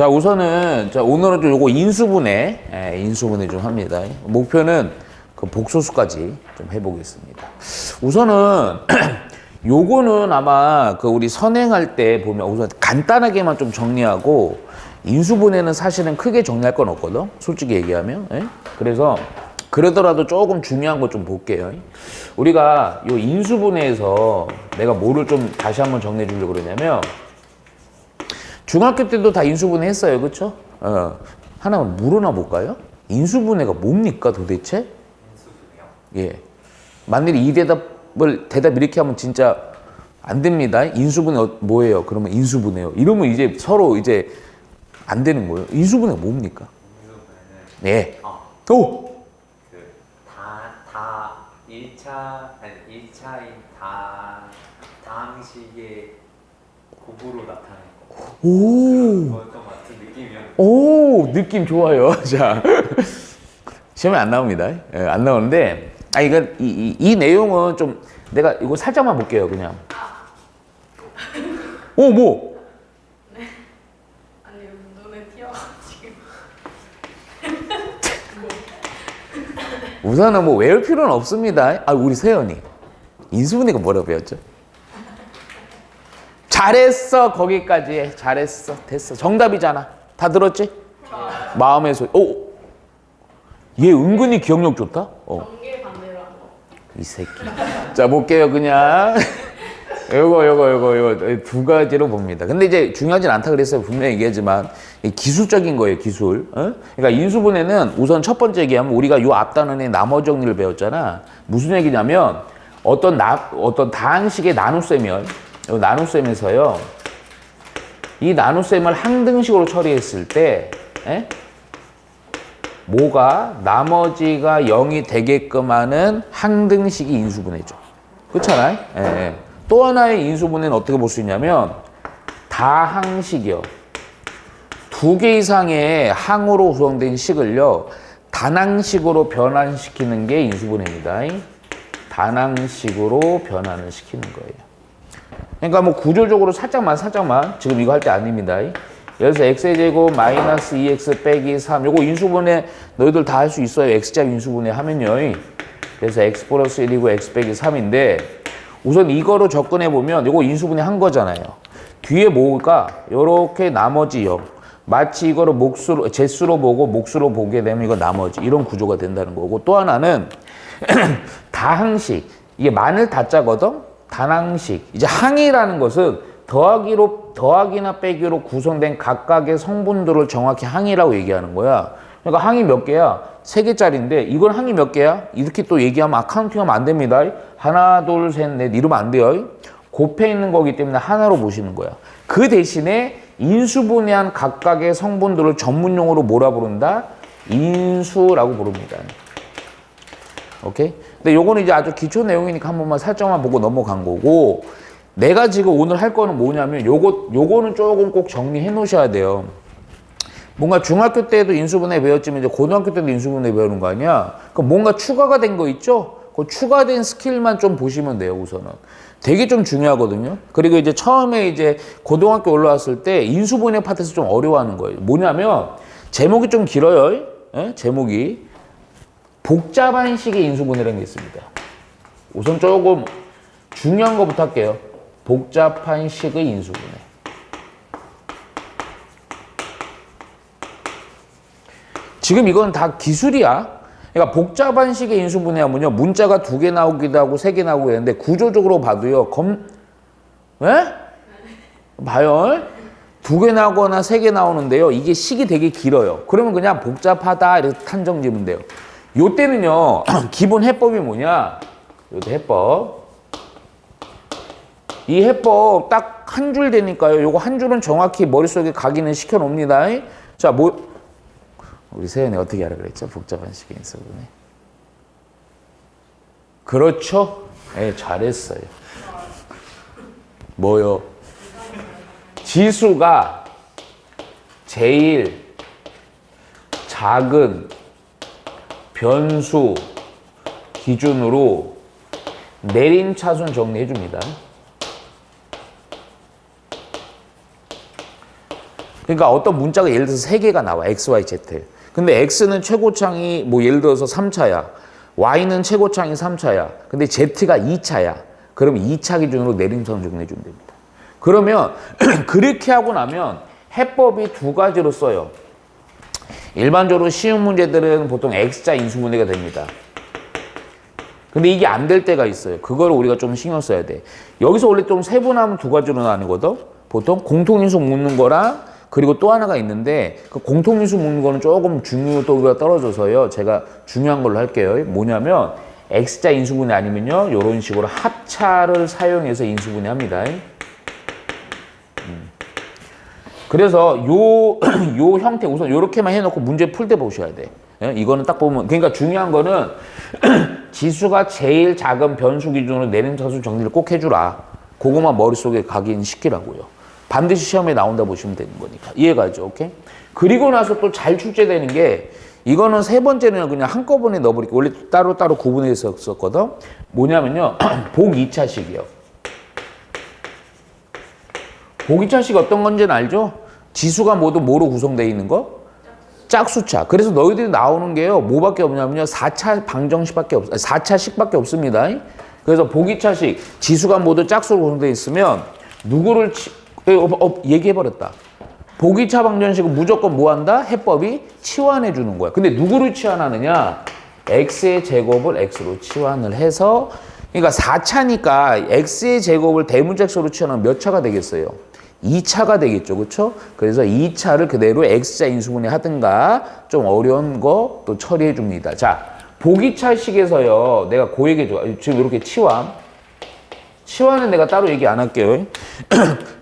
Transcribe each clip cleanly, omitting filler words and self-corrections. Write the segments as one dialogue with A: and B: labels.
A: 자, 우선은, 자, 오늘은 좀 요거 인수분해, 인수분해 좀 합니다. 목표는 그 복소수까지 좀 해보겠습니다. 우선은, 요거는 아마 그 우리 선행할 때 보면 우선 간단하게만 좀 정리하고, 인수분해는 사실은 크게 정리할 건 없거든. 솔직히 얘기하면. 그래서, 그러더라도 조금 중요한 거 좀 볼게요. 우리가 요 인수분해에서 내가 뭐를 좀 다시 한번 정리해 주려고 그러냐면, 중학교 때도 다 인수분해 했어요. 그쵸? 하나만 물어나 볼까요? 인수분해가 뭡니까 도대체? 인수분해요? 예. 만일에 이 대답 이렇게 하면 진짜 안 됩니다. 인수분해 뭐예요? 그러면 인수분해요. 이러면 이제 서로 이제 안 되는 거예요. 인수분해가 뭡니까? 인수분해는 네. 오!
B: 다 1차인 다항식의 곱으로 나타내는 거.
A: 오!
B: 그런 것 같은 느낌이요.
A: 오! 느낌 좋아요. 자. 시험에 안 나옵니다. 예, 안 나오는데, 이거, 이 내용은 좀, 내가 이거 살짝만 볼게요, 그냥. 오, 뭐?
C: 네. 아니, 눈에 띄어가지고.
A: 우선은 뭐 외울 필요는 없습니다. 우리 세연이. 인수분해가 뭐라고 배웠죠? 잘했어, 거기까지 해. 잘했어. 됐어. 정답이잖아. 다 들었지? 마음의 소리. 오! 얘 은근히 기억력 좋다?
C: 전개 반대로 한 거.
A: 이 새끼. 자, 볼게요, 그냥. 요거 두 가지로 봅니다. 근데 이제 중요하진 않다 그랬어요. 분명히 얘기하지만. 기술적인 거예요, 기술. 그러니까 인수분해는 우선 첫 번째 얘기하면 우리가 요 앞단원의 나머 정리를 배웠잖아. 무슨 얘기냐면 어떤 다항식의 나눗셈이요. 요 나눗셈에서요. 이 나눗셈을 항등식으로 처리했을 때, 뭐가 나머지가 0이 되게끔 하는 항등식이 인수분해죠. 그렇잖아요? 예. 또 하나의 인수분해는 어떻게 볼 수 있냐면 다항식이요. 두 개 이상의 항으로 구성된 식을요. 단항식으로 변환시키는 게 인수분해입니다. 단항식으로 변환을 시키는 거예요. 그러니까 뭐 구조적으로 살짝만 지금 이거 할 때 아닙니다. 여기서 x제곱 마이너스 2x 빼기 3 요거 인수분해 너희들 다 할 수 있어요. x제곱 인수분해 하면요. 그래서 x 플러스 1이고 x 빼기 3인데 우선 이거로 접근해 보면 요거 인수분해 한 거잖아요. 뒤에 뭐가 요렇게 나머지 0 마치 이거를 제수로 보고 몫으로 보게 되면 이거 나머지 이런 구조가 된다는 거고 또 하나는 다항식 이게 마늘 다자거든. 단항식 이제 항이라는 것은 더하기나 빼기로 구성된 각각의 성분들을 정확히 항이라고 얘기하는 거야. 그러니까 항이 몇 개야? 3개짜리인데 이건 항이 몇 개야? 이렇게 또 얘기하면 카운팅하면 안 됩니다. 하나, 둘, 셋, 넷 이러면 안 돼요. 곱해 있는 거기 때문에 하나로 보시는 거야. 그 대신에 인수분해한 각각의 성분들을 전문용어로 뭐라 부른다? 인수라고 부릅니다. 오케이? 근데 요거는 이제 아주 기초 내용이니까 한 번만 살짝만 보고 넘어간 거고 내가 지금 오늘 할 거는 뭐냐면 요거는 조금 꼭 정리해 놓으셔야 돼요. 뭔가 중학교 때도 인수분해 배웠지만 이제 고등학교 때도 인수분해 배우는 거 아니야? 그럼 뭔가 추가가 된 거 있죠? 그 추가된 스킬만 좀 보시면 돼요, 우선은. 되게 좀 중요하거든요. 그리고 이제 처음에 이제 고등학교 올라왔을 때 인수분해 파트에서 좀 어려워하는 거예요. 뭐냐면 제목이 좀 길어요. 제목이. 복잡한 식의 인수분해라는 게 있습니다. 우선 조금 중요한 거부터 할게요. 복잡한 식의 인수분해. 지금 이건 다 기술이야. 그러니까 복잡한 식의 인수분해 하면요. 문자가 2개 나오기도 하고 3개 나오고 했는데 구조적으로 봐도요. 봐요. 2개 나오거나 3개 나오는데요. 이게 식이 되게 길어요. 그러면 그냥 복잡하다 이렇게 판정 지으면 돼요. 요때는요. 기본 해법이 뭐냐? 요때 해법. 이 해법 딱 한 줄 되니까요. 요거 한 줄은 정확히 머릿속에 각인을 시켜 놓습니다. 자, 우리 세연이 어떻게 하라 그랬죠? 복잡한 식의 인수분해. 그렇죠? 네, 잘했어요. 뭐요? 지수가 제일 작은 변수 기준으로 내림차순 정리해 줍니다. 그러니까 어떤 문자가 예를 들어서 3개가 나와. x, y, z. 근데 x는 최고창이 뭐 예를 들어서 3차야. y는 최고창이 3차야. 근데 z가 2차야. 그럼 2차 기준으로 내림선 정리해주면 됩니다. 그러면 그렇게 하고 나면 해법이 두 가지로 써요. 일반적으로 쉬운 문제들은 보통 x자 인수분해가 됩니다. 근데 이게 안 될 때가 있어요. 그거를 우리가 좀 신경 써야 돼. 여기서 원래 좀 세분하면 두 가지로 나뉘거든. 보통 공통인수 묻는 거랑 그리고 또 하나가 있는데 그 공통인수 묻는 거는 조금 중요도가 떨어져서요. 제가 중요한 걸로 할게요. 뭐냐면 x자 인수분해 아니면요. 이런 식으로 합차를 사용해서 인수분해 합니다. 그래서 요 형태 우선 이렇게만 해놓고 문제 풀 때 보셔야 돼. 예? 이거는 딱 보면 그러니까 중요한 거는 지수가 제일 작은 변수 기준으로 내림차수 정리를 꼭 해주라. 그거만 머릿속에 각인시키라고요. 반드시 시험에 나온다 보시면 되는 거니까. 이해가죠? 오케이? 그리고 나서 또 잘 출제되는 게 이거는 세 번째는 그냥 한꺼번에 넣어버릴게요. 원래 따로따로 구분해서 썼거든. 뭐냐면요. 복 2차식이요. 복 2차식 어떤 건지는 알죠? 지수가 모두 뭐로 구성되어 있는 거? 짝수차. 그래서 너희들이 나오는 게요. 뭐밖에 없냐면요. 4차 방정식밖에 4차식밖에 없습니다. 그래서 복 2차식 지수가 모두 짝수로 구성되어 있으면 누구를 얘기해버렸다. 복 2차 방정식은 무조건 뭐 한다? 해법이 치환해 주는 거야. 근데 누구를 치환하느냐? x의 제곱을 x로 치환을 해서 그러니까 4차니까 x의 제곱을 대문짝수로 치환하면 몇 차가 되겠어요? 2차가 되겠죠. 그렇죠? 그래서 2차를 그대로 x자 인수분해 하든가 좀 어려운 거 또 처리해 줍니다. 자, 복 2차식에서요. 내가 그 얘기 줘. 지금 이렇게 치환은 내가 따로 얘기 안 할게요.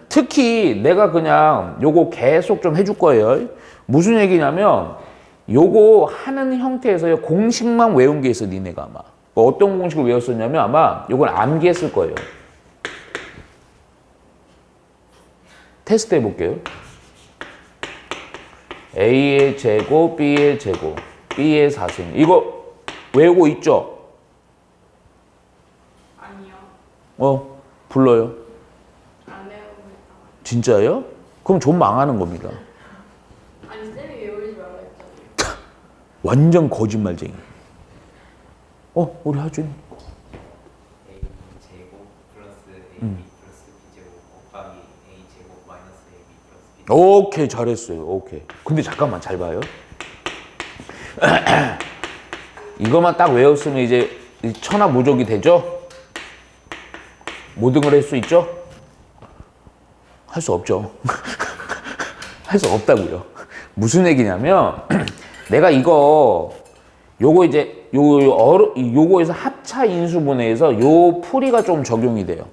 A: 특히 내가 그냥 요거 계속 좀 해줄 거예요. 무슨 얘기냐면 요거 하는 형태에서요. 공식만 외운 게 있어. 니네가 아마. 어떤 공식을 외웠었냐면 아마 요걸 암기했을 거예요. 테스트 해볼게요. A의 제곱, B의 제곱, B의 4승. 이거 외우고 있죠?
C: 아니요.
A: 불러요.
C: 안 외우고 있다.
A: 진짜요? 그럼 좀 망하는 겁니다.
C: 아니 쌤이 외우지 말라 했잖아요.
A: 완전 거짓말쟁이. 우리 하준이.
B: A 제곱 플러스 AB 플러스 B 제곱 곱하기 A 제곱 마이너스 AB 플러스 B 제곱.
A: 오케이, 잘했어요. 오케이. 근데 잠깐만, 잘 봐요. 이것만 딱 외웠으면 이제 천하무적이 되죠? 모든 걸 할 수 있죠? 할 수 없죠. 할 수 없다고요. 무슨 얘기냐면 내가 요거 이제 요거에서 합차 인수분해에서 요 풀이가 좀 적용이 돼요.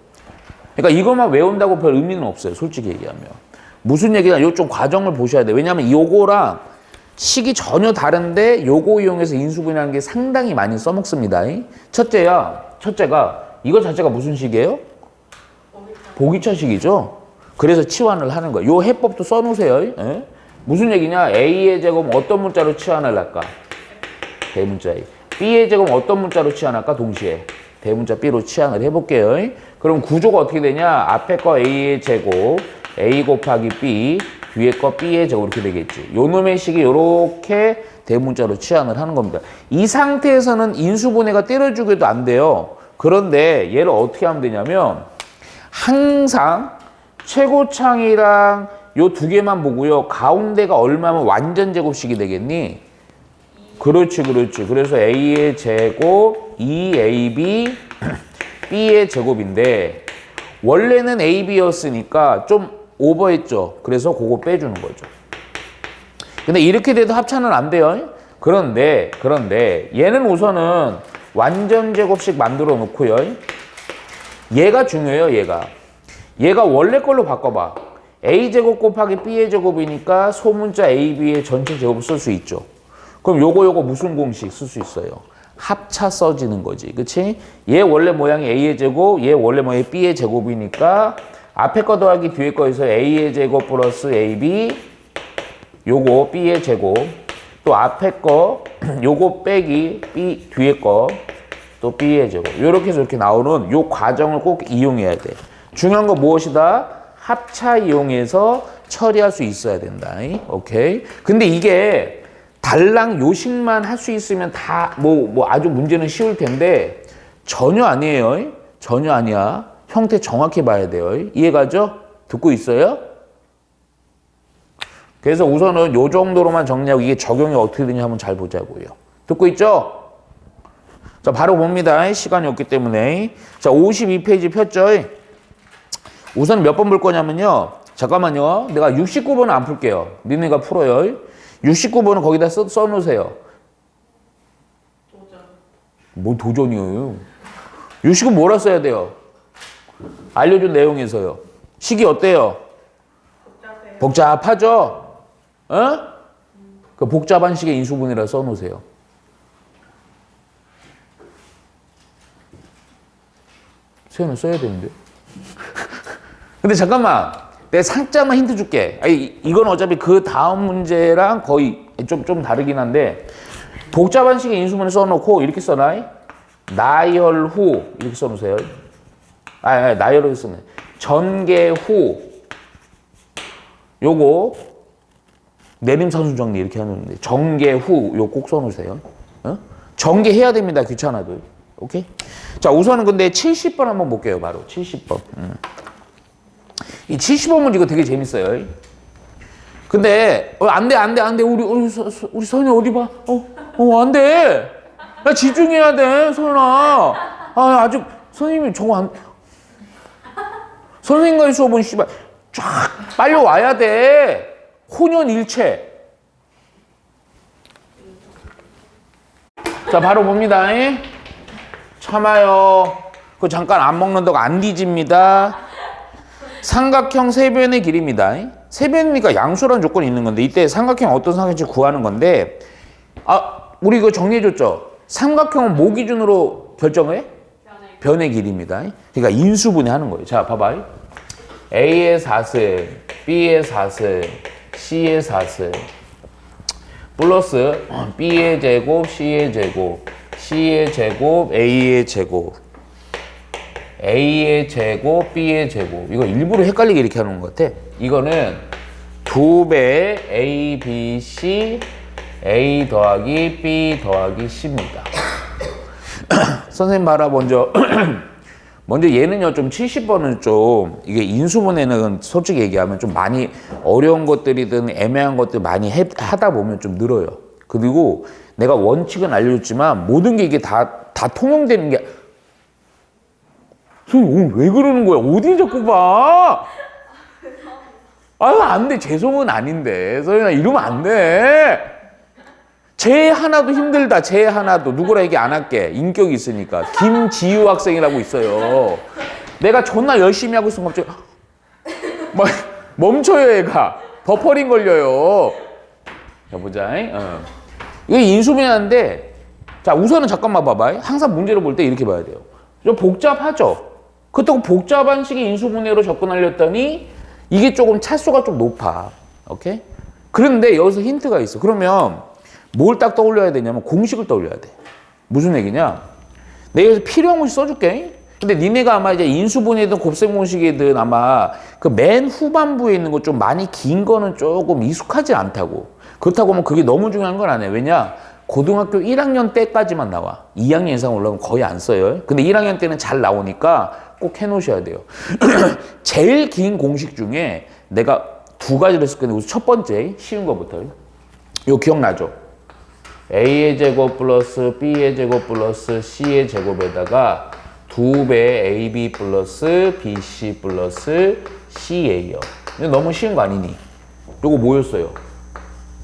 A: 그러니까 이것만 외운다고 별 의미는 없어요. 솔직히 얘기하면. 무슨 얘기냐, 요 좀 과정을 보셔야 돼요. 왜냐하면 요거랑 식이 전혀 다른데 요거 이용해서 인수분해하는 게 상당히 많이 써먹습니다. 첫째가 이거 자체가 무슨 식이에요? 복 2차식이죠. 그래서 치환을 하는 거예요. 요 해법도 써놓으세요. 예? 무슨 얘기냐? A의 제곱 어떤 문자로 치환을 할까? 대문자 A. B의 제곱 어떤 문자로 치환할까? 동시에 대문자 B로 치환을 해볼게요. 그럼 구조가 어떻게 되냐? 앞에 거 A의 제곱 A 곱하기 B, 뒤에 거 B의 제곱 이렇게 되겠지. 요 놈의 식이 요렇게 대문자로 치환을 하는 겁니다. 이 상태에서는 인수분해가 때려주기도 안 돼요. 그런데 얘를 어떻게 하면 되냐면 항상 최고창이랑 요 두 개만 보고요. 가운데가 얼마면 완전 제곱식이 되겠니? 그렇지. 그래서 A의 제곱 2AB B의 제곱인데 원래는 AB였으니까 좀 오버했죠. 그래서 그거 빼주는 거죠. 근데 이렇게 돼도 합차는 안 돼요. 그런데 얘는 우선은 완전 제곱식 만들어 놓고요. 얘가 중요해요. 얘가 원래 걸로 바꿔봐. A제곱 곱하기 B의 제곱이니까 소문자 AB의 전체 제곱을 쓸 수 있죠. 그럼 요거 무슨 공식 쓸 수 있어요? 합차 써지는 거지. 그치? 얘 원래 모양이 A의 제곱, 얘 원래 모양이 B의 제곱이니까 앞에 거 더하기 뒤에 거에서 A의 제곱 플러스 AB 요거 B의 제곱 또 앞에 거 요거 빼기 B 뒤에 거 또 B의 제곱 요렇게 해서 이렇게 나오는 요 과정을 꼭 이용해야 돼. 중요한 건 무엇이다? 합차 이용해서 처리할 수 있어야 된다. 오케이. 근데 이게 달랑 요식만 할 수 있으면 다 뭐 아주 문제는 쉬울 텐데 전혀 아니에요. 전혀 아니야. 형태 정확히 봐야 돼요. 이해가죠? 듣고 있어요? 그래서 우선은 요 정도로만 정리하고 이게 적용이 어떻게 되냐 한번 잘 보자고요. 듣고 있죠? 자, 바로 봅니다. 시간이 없기 때문에. 자, 52페이지 폈죠? 우선 몇 번 볼 거냐면요. 잠깐만요. 내가 69번은 안 풀게요. 니네가 풀어요. 69번은 거기다 써놓으세요.
C: 도전.
A: 뭐 도전이에요? 69 뭐라 써야 돼요? 알려준 내용에서요. 식이 어때요?
C: 복잡해요.
A: 복잡하죠? 어? 그 복잡한 식의 인수분해라 써놓으세요. 세연은 써야 되는데. 근데 잠깐만. 내가 살짝만 힌트 줄게. 아니, 이건 어차피 그 다음 문제랑 거의 좀 다르긴 한데 복잡한 식의 인수분해 써놓고 이렇게 써놔. 나열후 이렇게 써놓으세요. 나열후 쓰네. 전개후 요거 내림선순 정리 이렇게 하는데 전개후 요 꼭 써놓으세요. 어? 전개해야 됩니다. 귀찮아도. 오케이? 자, 우선은 근데 70번 한번 볼게요. 바로 70번. 이 70번 문제 이거 되게 재밌어요. 근데 안 돼. 우리 선이 어디 봐? 안 돼. 나 집중해야 돼, 선아. 아직 선생님이 저거 안. 선생님과의 수업은 씨발 쫙 빨리 와야 돼. 혼연일체. 자, 바로 봅니다. 참아요. 그 잠깐 안 먹는다고 안 뒤집니다. 삼각형 세변의 길이입니다. 세변이니까 양수라는 조건이 있는 건데 이때 삼각형 어떤 삼각형인지 구하는 건데 우리 이거 정리해줬죠? 삼각형은 뭐 기준으로 결정해? 변의 길이입니다. 그러니까 인수분해 하는 거예요. 자, 봐봐. A의 4승, B의 4승, C의 4승 플러스 B의 제곱, C의 제곱, C의 제곱, A의 제곱, A의 제곱, B의 제곱. 이거 일부러 헷갈리게 이렇게 하는 것 같아. 이거는 2배 A, B, C, A 더하기 B 더하기 C입니다. 선생님 봐라. 먼저 얘는요 좀 70번은 좀 이게 인수분해는 솔직히 얘기하면 좀 많이 어려운 것들이든 애매한 것들 많이 하다 보면 좀 늘어요. 그리고 내가 원칙은 알려줬지만 모든 게 이게 다 통용되는 게. 선생님 오늘 왜 그러는 거야? 어디 자꾸 봐? 안 돼. 죄송은 아닌데. 선생님 이러면 안 돼. 쟤 하나도 힘들다. 쟤 하나도. 누구라 얘기 안 할게. 인격이 있으니까. 김지유 학생이라고 있어요. 내가 존나 열심히 하고 있으면 갑자기 막 멈춰요 얘가. 버퍼링 걸려요. 자 보자. 이게 인수분해인데 자 우선은 잠깐만 봐봐. 항상 문제를 볼 때 이렇게 봐야 돼요. 좀 복잡하죠? 그렇다고 복잡한 식의 인수분해로 접근하려 했더니 이게 조금 차수가 좀 높아. 오케이? 그런데 여기서 힌트가 있어. 그러면 뭘 딱 떠올려야 되냐면 공식을 떠올려야 돼. 무슨 얘기냐? 내가 여기서 필요한 공식 써줄게. 근데 니네가 아마 이제 인수분해든 곱셈 공식이든 아마 그 맨 후반부에 있는 거 좀 많이 긴 거는 조금 익숙하지 않다고. 그렇다고 하면 그게 너무 중요한 건 아니에요. 왜냐? 고등학교 1학년 때까지만 나와. 2학년 이상 올라가면 거의 안 써요. 근데 1학년 때는 잘 나오니까 꼭 해놓으셔야 돼요. 제일 긴 공식 중에 내가 두 가지를 했을 건데 우선 첫 번째 쉬운 거부터. 이거 기억나죠? A의 제곱 플러스 B의 제곱 플러스 C의 제곱에다가 2배 AB 플러스 BC 플러스 CA요. 너무 쉬운 거 아니니? 요거 뭐였어요?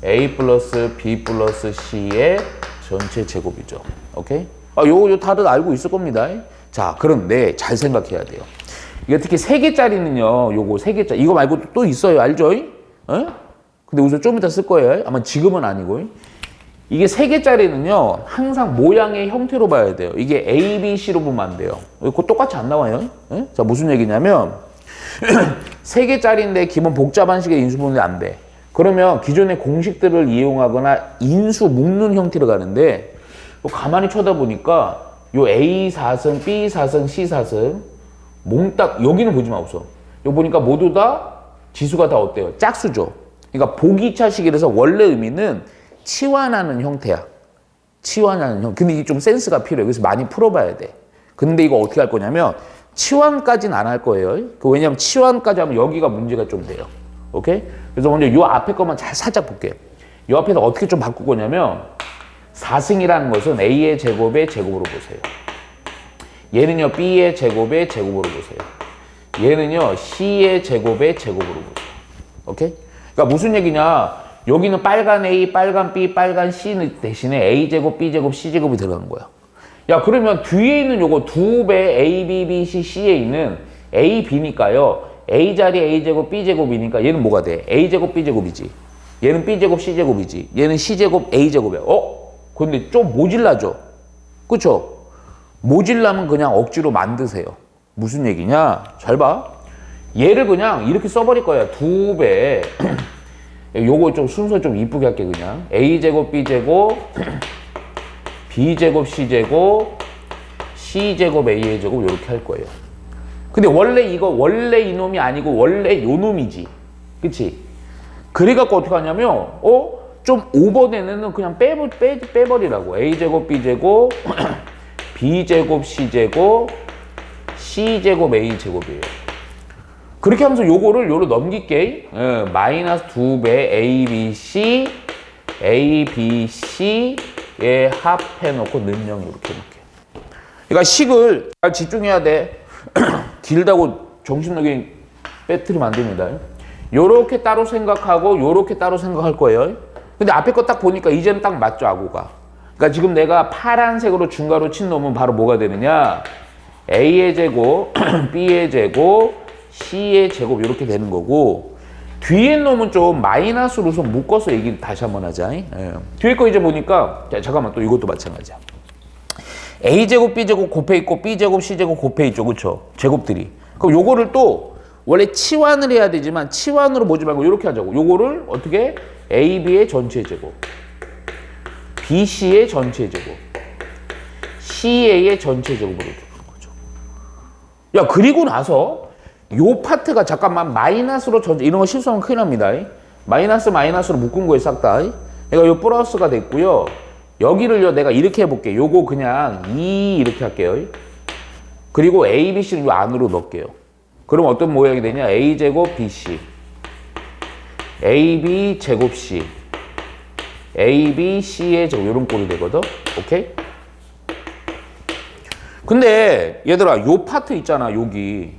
A: A 플러스 B 플러스 C의 전체 제곱이죠. 오케이? 요거 다들 알고 있을 겁니다. 자, 그런데 잘 생각해야 돼요. 이게 특히 3개짜리는요, 요거 3개짜리. 이거 말고 또 있어요. 알죠? 근데 우선 좀 이따 쓸 거예요. 아마 지금은 아니고. 이게 3개짜리는요, 항상 모양의 형태로 봐야 돼요. 이게 A, B, C로 보면 안 돼요. 이거 똑같이 안 나와요. 자, 무슨 얘기냐면, 3개짜리인데 기본 복잡한 식의 인수분해 안 돼. 그러면 기존의 공식들을 이용하거나 인수 묶는 형태로 가는데 가만히 쳐다보니까 요 A 4승, B 4승, C 4승 몽딱 여기는 보지 마 없어. 요 보니까 모두 다 지수가 다 어때요? 짝수죠. 그러니까 보기차식이라서 원래 의미는 치환하는 형태야. 치환하는 형. 근데 이게 좀 센스가 필요해. 그래서 많이 풀어봐야 돼. 근데 이거 어떻게 할 거냐면 치환까지는 안 할 거예요. 왜냐면 치환까지 하면 여기가 문제가 좀 돼요. 오케이? 그래서 먼저 요 앞에 것만 잘 살짝 볼게요. 요 앞에서 어떻게 좀 바꿀 거냐면 4승이라는 것은 A의 제곱의 제곱으로 보세요. 얘는요 B의 제곱의 제곱으로 보세요. 얘는요 C의 제곱의 제곱으로 보세요. 오케이? 그러니까 무슨 얘기냐? 여기는 빨간 A, 빨간 B, 빨간 C 대신에 A제곱, B제곱, C제곱이 들어가는 거야. 야 그러면 뒤에 있는 요거 두 배 A, B, B, C, C에 있는 A, B니까요. A 자리 A제곱, B제곱이니까 얘는 뭐가 돼? A제곱, B제곱이지. 얘는 B제곱, C제곱이지. 얘는 C제곱, A제곱이야. 근데 좀 모질라죠? 그쵸? 모질라면 그냥 억지로 만드세요. 무슨 얘기냐? 잘 봐. 얘를 그냥 이렇게 써버릴 거야. 두 배. 요거 좀 순서 좀 이쁘게 할게 그냥. A제곱, B제곱, B제곱, C제곱, C제곱, A의 제곱 이렇게 할 거예요. 근데 원래 이놈이 아니고 원래 요 놈이지. 그치? 그래갖고 어떻게 하냐면, 좀 오버된 애는 그냥 빼버리라고. A제곱, B제곱, B제곱, C제곱, C제곱, A제곱이에요. 그렇게 하면서 요로 넘길게. 마이너스 2배 A, B, C, A, B, C에 합해놓고 는영 이렇게 놓게. 그러니까 식을 잘 집중해야 돼. 길다고 정신력이 빼트리면 안 됩니다. 요렇게 따로 생각하고 요렇게 따로 생각할 거예요. 근데 앞에 거 딱 보니까 이제는 딱 맞죠, 아구가. 그러니까 지금 내가 파란색으로 중괄호 친 놈은 바로 뭐가 되느냐? A의 제곱, B의 제곱, C의 제곱 이렇게 되는 거고, 뒤에 놈은 좀 마이너스로서 묶어서 얘기 다시 한번 하자. 뒤에 거 이제 보니까 잠깐만 또 이것도 마찬가지야. A제곱, B제곱 곱해 있고 B제곱, C제곱 곱해 있죠. 그쵸? 제곱들이. 그럼 요거를 또 원래 치환을 해야 되지만 치환으로 보지 말고 이렇게 하자고. 요거를 어떻게? AB의 전체 제곱, BC의 전체 제곱, CA의 전체 제곱으로 주는 거죠. 야 그리고 나서 요 파트가 잠깐만 마이너스로 이런 거 실수하면 큰일 납니다. 마이너스로 묶은 거에 싹 다. 그러니까 요 플러스가 됐고요. 여기를요 내가 이렇게 해볼게요. 요거 그냥 2 이렇게 할게요. 그리고 A, B, C를 요 안으로 넣을게요. 그럼 어떤 모양이 되냐? A제곱 BC, AB 제곱 C, AB C의 제곱 이런 꼴이 되거든. 오케이? 근데 얘들아 요 파트 있잖아 여기.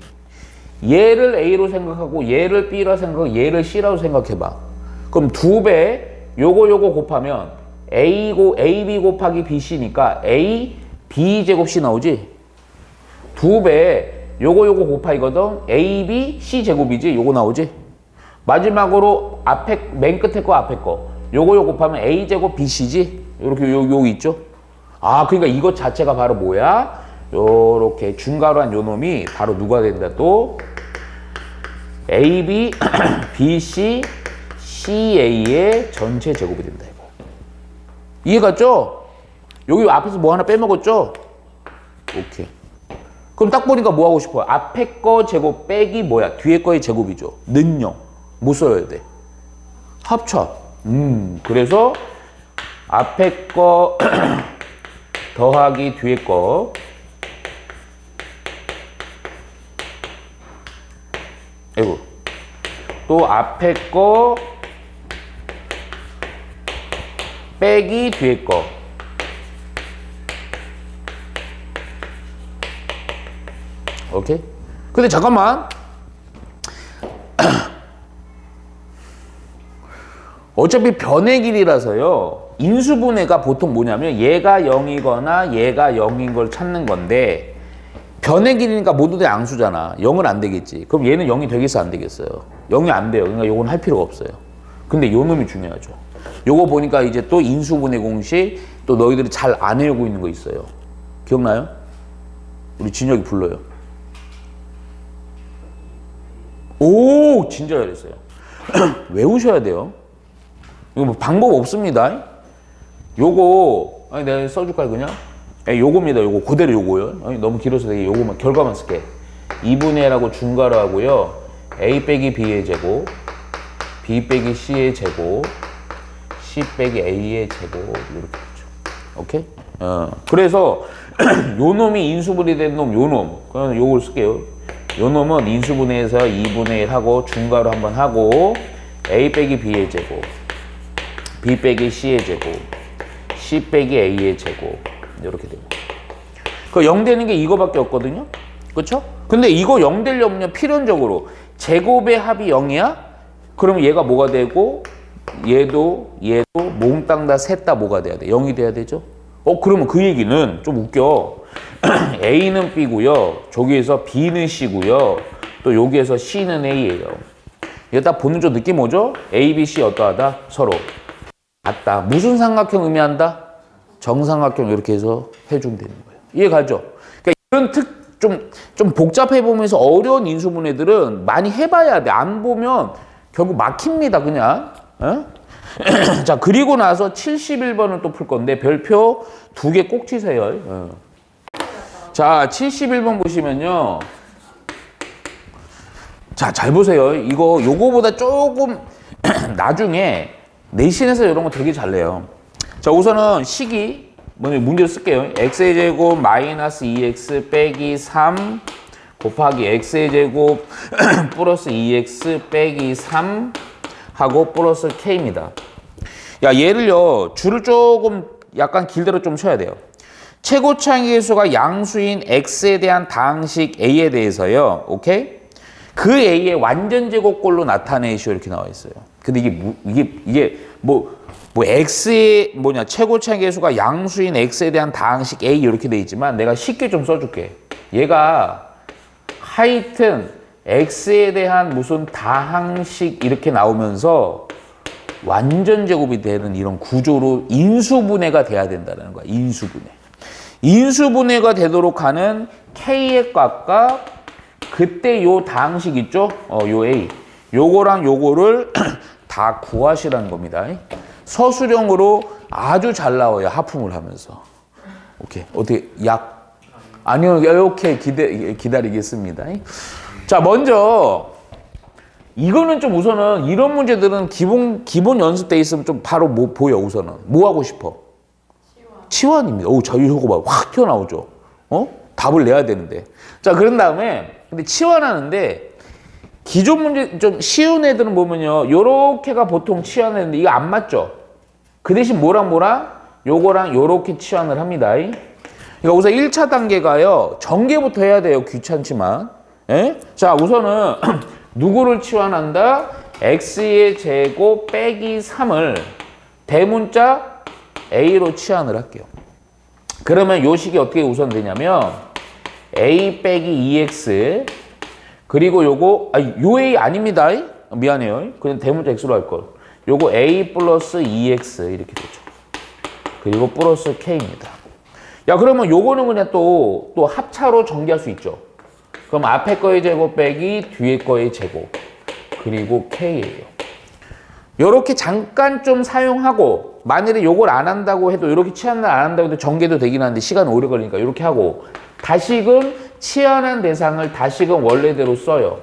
A: 얘를 A로 생각하고 얘를 B로 생각하고 얘를 C라고 생각해봐. 그럼 두 배 요거 곱하면 AB 곱하기 BC니까 A, B 제곱 C 나오지? 두 배 요거 곱하기거든. AB, C 제곱이지? 요거 나오지? 마지막으로 맨 끝에 거 앞에 거 요거 곱하면 A 제곱 BC지? 요렇게 요 있죠? 그러니까 이것 자체가 바로 뭐야? 요렇게 중괄호한 요 놈이 바로 누가 된다 또? AB, BC, CA의 전체 제곱이 된다 이거. 이해갔죠? 여기 앞에서 뭐 하나 빼먹었죠? 오케이. 그럼 딱 보니까 뭐 하고 싶어요? 앞에 거 제곱 빼기 뭐야? 뒤에 거의 제곱이죠. 는영. 뭐 써야 돼? 합쳐. 그래서 앞에 거 더하기 뒤에 거. 아이고. 또 앞에 거 빼기 뒤에 거. 오케이? 근데 잠깐만. 어차피 변의 길이라서요. 인수분해가 보통 뭐냐면 얘가 0이거나 얘가 0인 걸 찾는 건데 변의 길이니까 모두 다 양수잖아. 0은 안 되겠지. 그럼 얘는 0이 되겠어 안 되겠어요? 0이 안 돼요. 그러니까 요건 할 필요가 없어요. 근데 요 놈이 중요하죠. 요거 보니까 이제 또 인수분해 공식 또 너희들이 잘 안 외우고 있는 거 있어요. 기억나요? 우리 진혁이 불러요. 오 진짜 잘했어요. 외우셔야 돼요. 이거 뭐 방법 없습니다. 요거 내가 써줄까요 그냥? 요겁니다. 요거 그대로 요거요. 너무 길어서 되게 요거만 결과만 쓸게. 2분의 1하고 중괄호 하고요. A 빼기 B의 제곱, B 빼기 C의 제곱, C 빼기 A의 제곱 이렇게 되죠. 오케이? 그래서 요 놈이 인수분해 된 놈, 요 놈. 그럼 요걸 쓸게요. 요 놈은 인수분해해서 2분의 1 하고 중괄호 한번 하고 A 빼기 B의 제곱, B 빼기 C의 제곱, C 빼기 A의 제곱 이렇게 됩니다. 그 0 되는 게 이거밖에 없거든요. 그렇죠? 근데 이거 0 되려면 필연적으로 제곱의 합이 0이야? 그럼 얘가 뭐가 되고 얘도 몽땅 다 셋 다 뭐가 돼야 돼? 0이 돼야 되죠? 그러면 그 얘기는 좀 웃겨. A는 B고요. 저기에서 B는 C고요. 또 여기에서 C는 A예요. 이거 딱 보는 저 느낌 뭐죠? A, B, C 어떠하다? 서로 같다. 무슨 삼각형 의미한다? 정삼각형 이렇게 해서 해주면 되는 거예요. 이해가죠? 그러니까 이런 좀 복잡해 보면서 어려운 인수분해들은 많이 해봐야 돼. 안 보면 결국 막힙니다, 그냥. 자, 그리고 나서 71번을 또 풀 건데 별표 2개 꼭 치세요. 자, 71번 보시면요. 자, 잘 보세요. 요거보다 조금 나중에 내신에서 이런 거 되게 잘 내요. 자, 우선은 식이 먼저 문제를 쓸게요. x의 제곱 마이너스 2x 빼기 3 곱하기 x의 제곱 플러스 2x 빼기 3 하고 플러스 k입니다. 야, 얘를요, 줄을 조금 약간 길대로 좀 쳐야 돼요. 최고차항계수가 양수인 x에 대한 다항식 a에 대해서요, 오케이? 그 a의 완전 제곱꼴로 나타내시오 이렇게 나와 있어요. 근데 이게 x의 최고차항계수가 양수인 x에 대한 다항식 a 이렇게 돼 있지만 내가 쉽게 좀 써줄게. 얘가 하여튼 x에 대한 무슨 다항식 이렇게 나오면서 완전 제곱이 되는 이런 구조로 인수분해가 돼야 된다는 거야. 인수분해가 되도록 하는 k의 값과 그때 요 다항식 있죠? 요 a. 요거랑 요거를 다 구하시라는 겁니다. 서술형으로 아주 잘 나와요. 하품을 하면서. 오케이. 어떻게 아니요. 이렇게 기다리겠습니다. 자, 먼저 이거는 좀 우선은 이런 문제들은 기본 연습돼 있으면 좀 바로 보여. 우선은 뭐 하고 싶어? 치환입니다. 자, 이거 봐. 확 튀어나오죠. 답을 내야 되는데. 자, 그런 다음에 근데 치환하는데 기존 문제 좀 쉬운 애들은 보면요. 요렇게가 보통 치환했는데 이거 안 맞죠? 그 대신 요거랑 요렇게 치환을 합니다. 그러니까 우선 1차 단계가요. 전개부터 해야 돼요. 귀찮지만. 자, 우선은 누구를 치환한다? x의 제곱 빼기 3을 대문자 a로 치환을 할게요. 그러면 요 식이 어떻게 우선 되냐면 a 빼기 2x 그리고 요거 요 a 아닙니다. 미안해요. 그냥 대문자 x로 할 걸. 요거 a 플러스 2x 이렇게 되죠. 그리고 플러스 k입니다. 야, 그러면 요거는 그냥 또 합차로 전개할 수 있죠. 그럼 앞에 거의 제곱 빼기 뒤에 거의 제곱 그리고 k예요. 요렇게 잠깐 좀 사용하고 만일에 요걸 안 한다고 해도 이렇게 치환을 안 한다고 해도 전개도 되긴 하는데 시간 오래 걸리니까 이렇게 하고 다시금 치환한 대상을 다시금 원래대로 써요.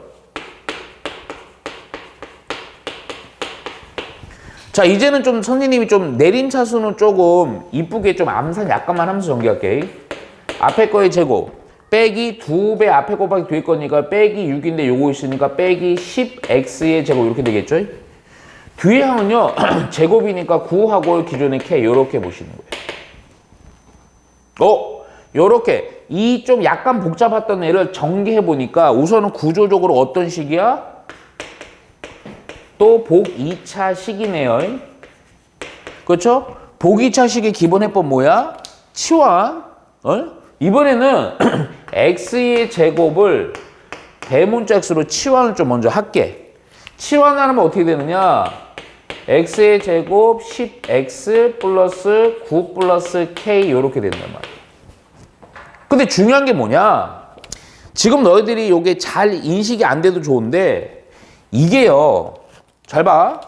A: 자, 이제는 좀 선생님이 좀 내림차수는 조금 이쁘게 좀 암산 약간만 하면서 전개할게. 앞에 거의 제곱 빼기 2배 앞에 곱하기 뒤에 거니까 빼기 6인데 요거 있으니까 빼기 10x의 제곱 이렇게 되겠죠? 뒤에 항은요 제곱이니까 9하고 기존의 k 요렇게 보시는 거예요. 요렇게 이 좀 약간 복잡했던 애를 전개해 보니까 우선은 구조적으로 어떤 식이야? 또 복 2차 식이네요. 그렇죠? 복 2차 식의 기본 해법 뭐야? 치환. 이번에는 x의 제곱을 대문자 x로 치환을 좀 먼저 할게. 치환하면 어떻게 되느냐? x의 제곱 10x 플러스 9 플러스 k 이렇게 된단 말이야. 근데 중요한 게 뭐냐? 지금 너희들이 요게 잘 인식이 안 돼도 좋은데 이게요. 잘 봐.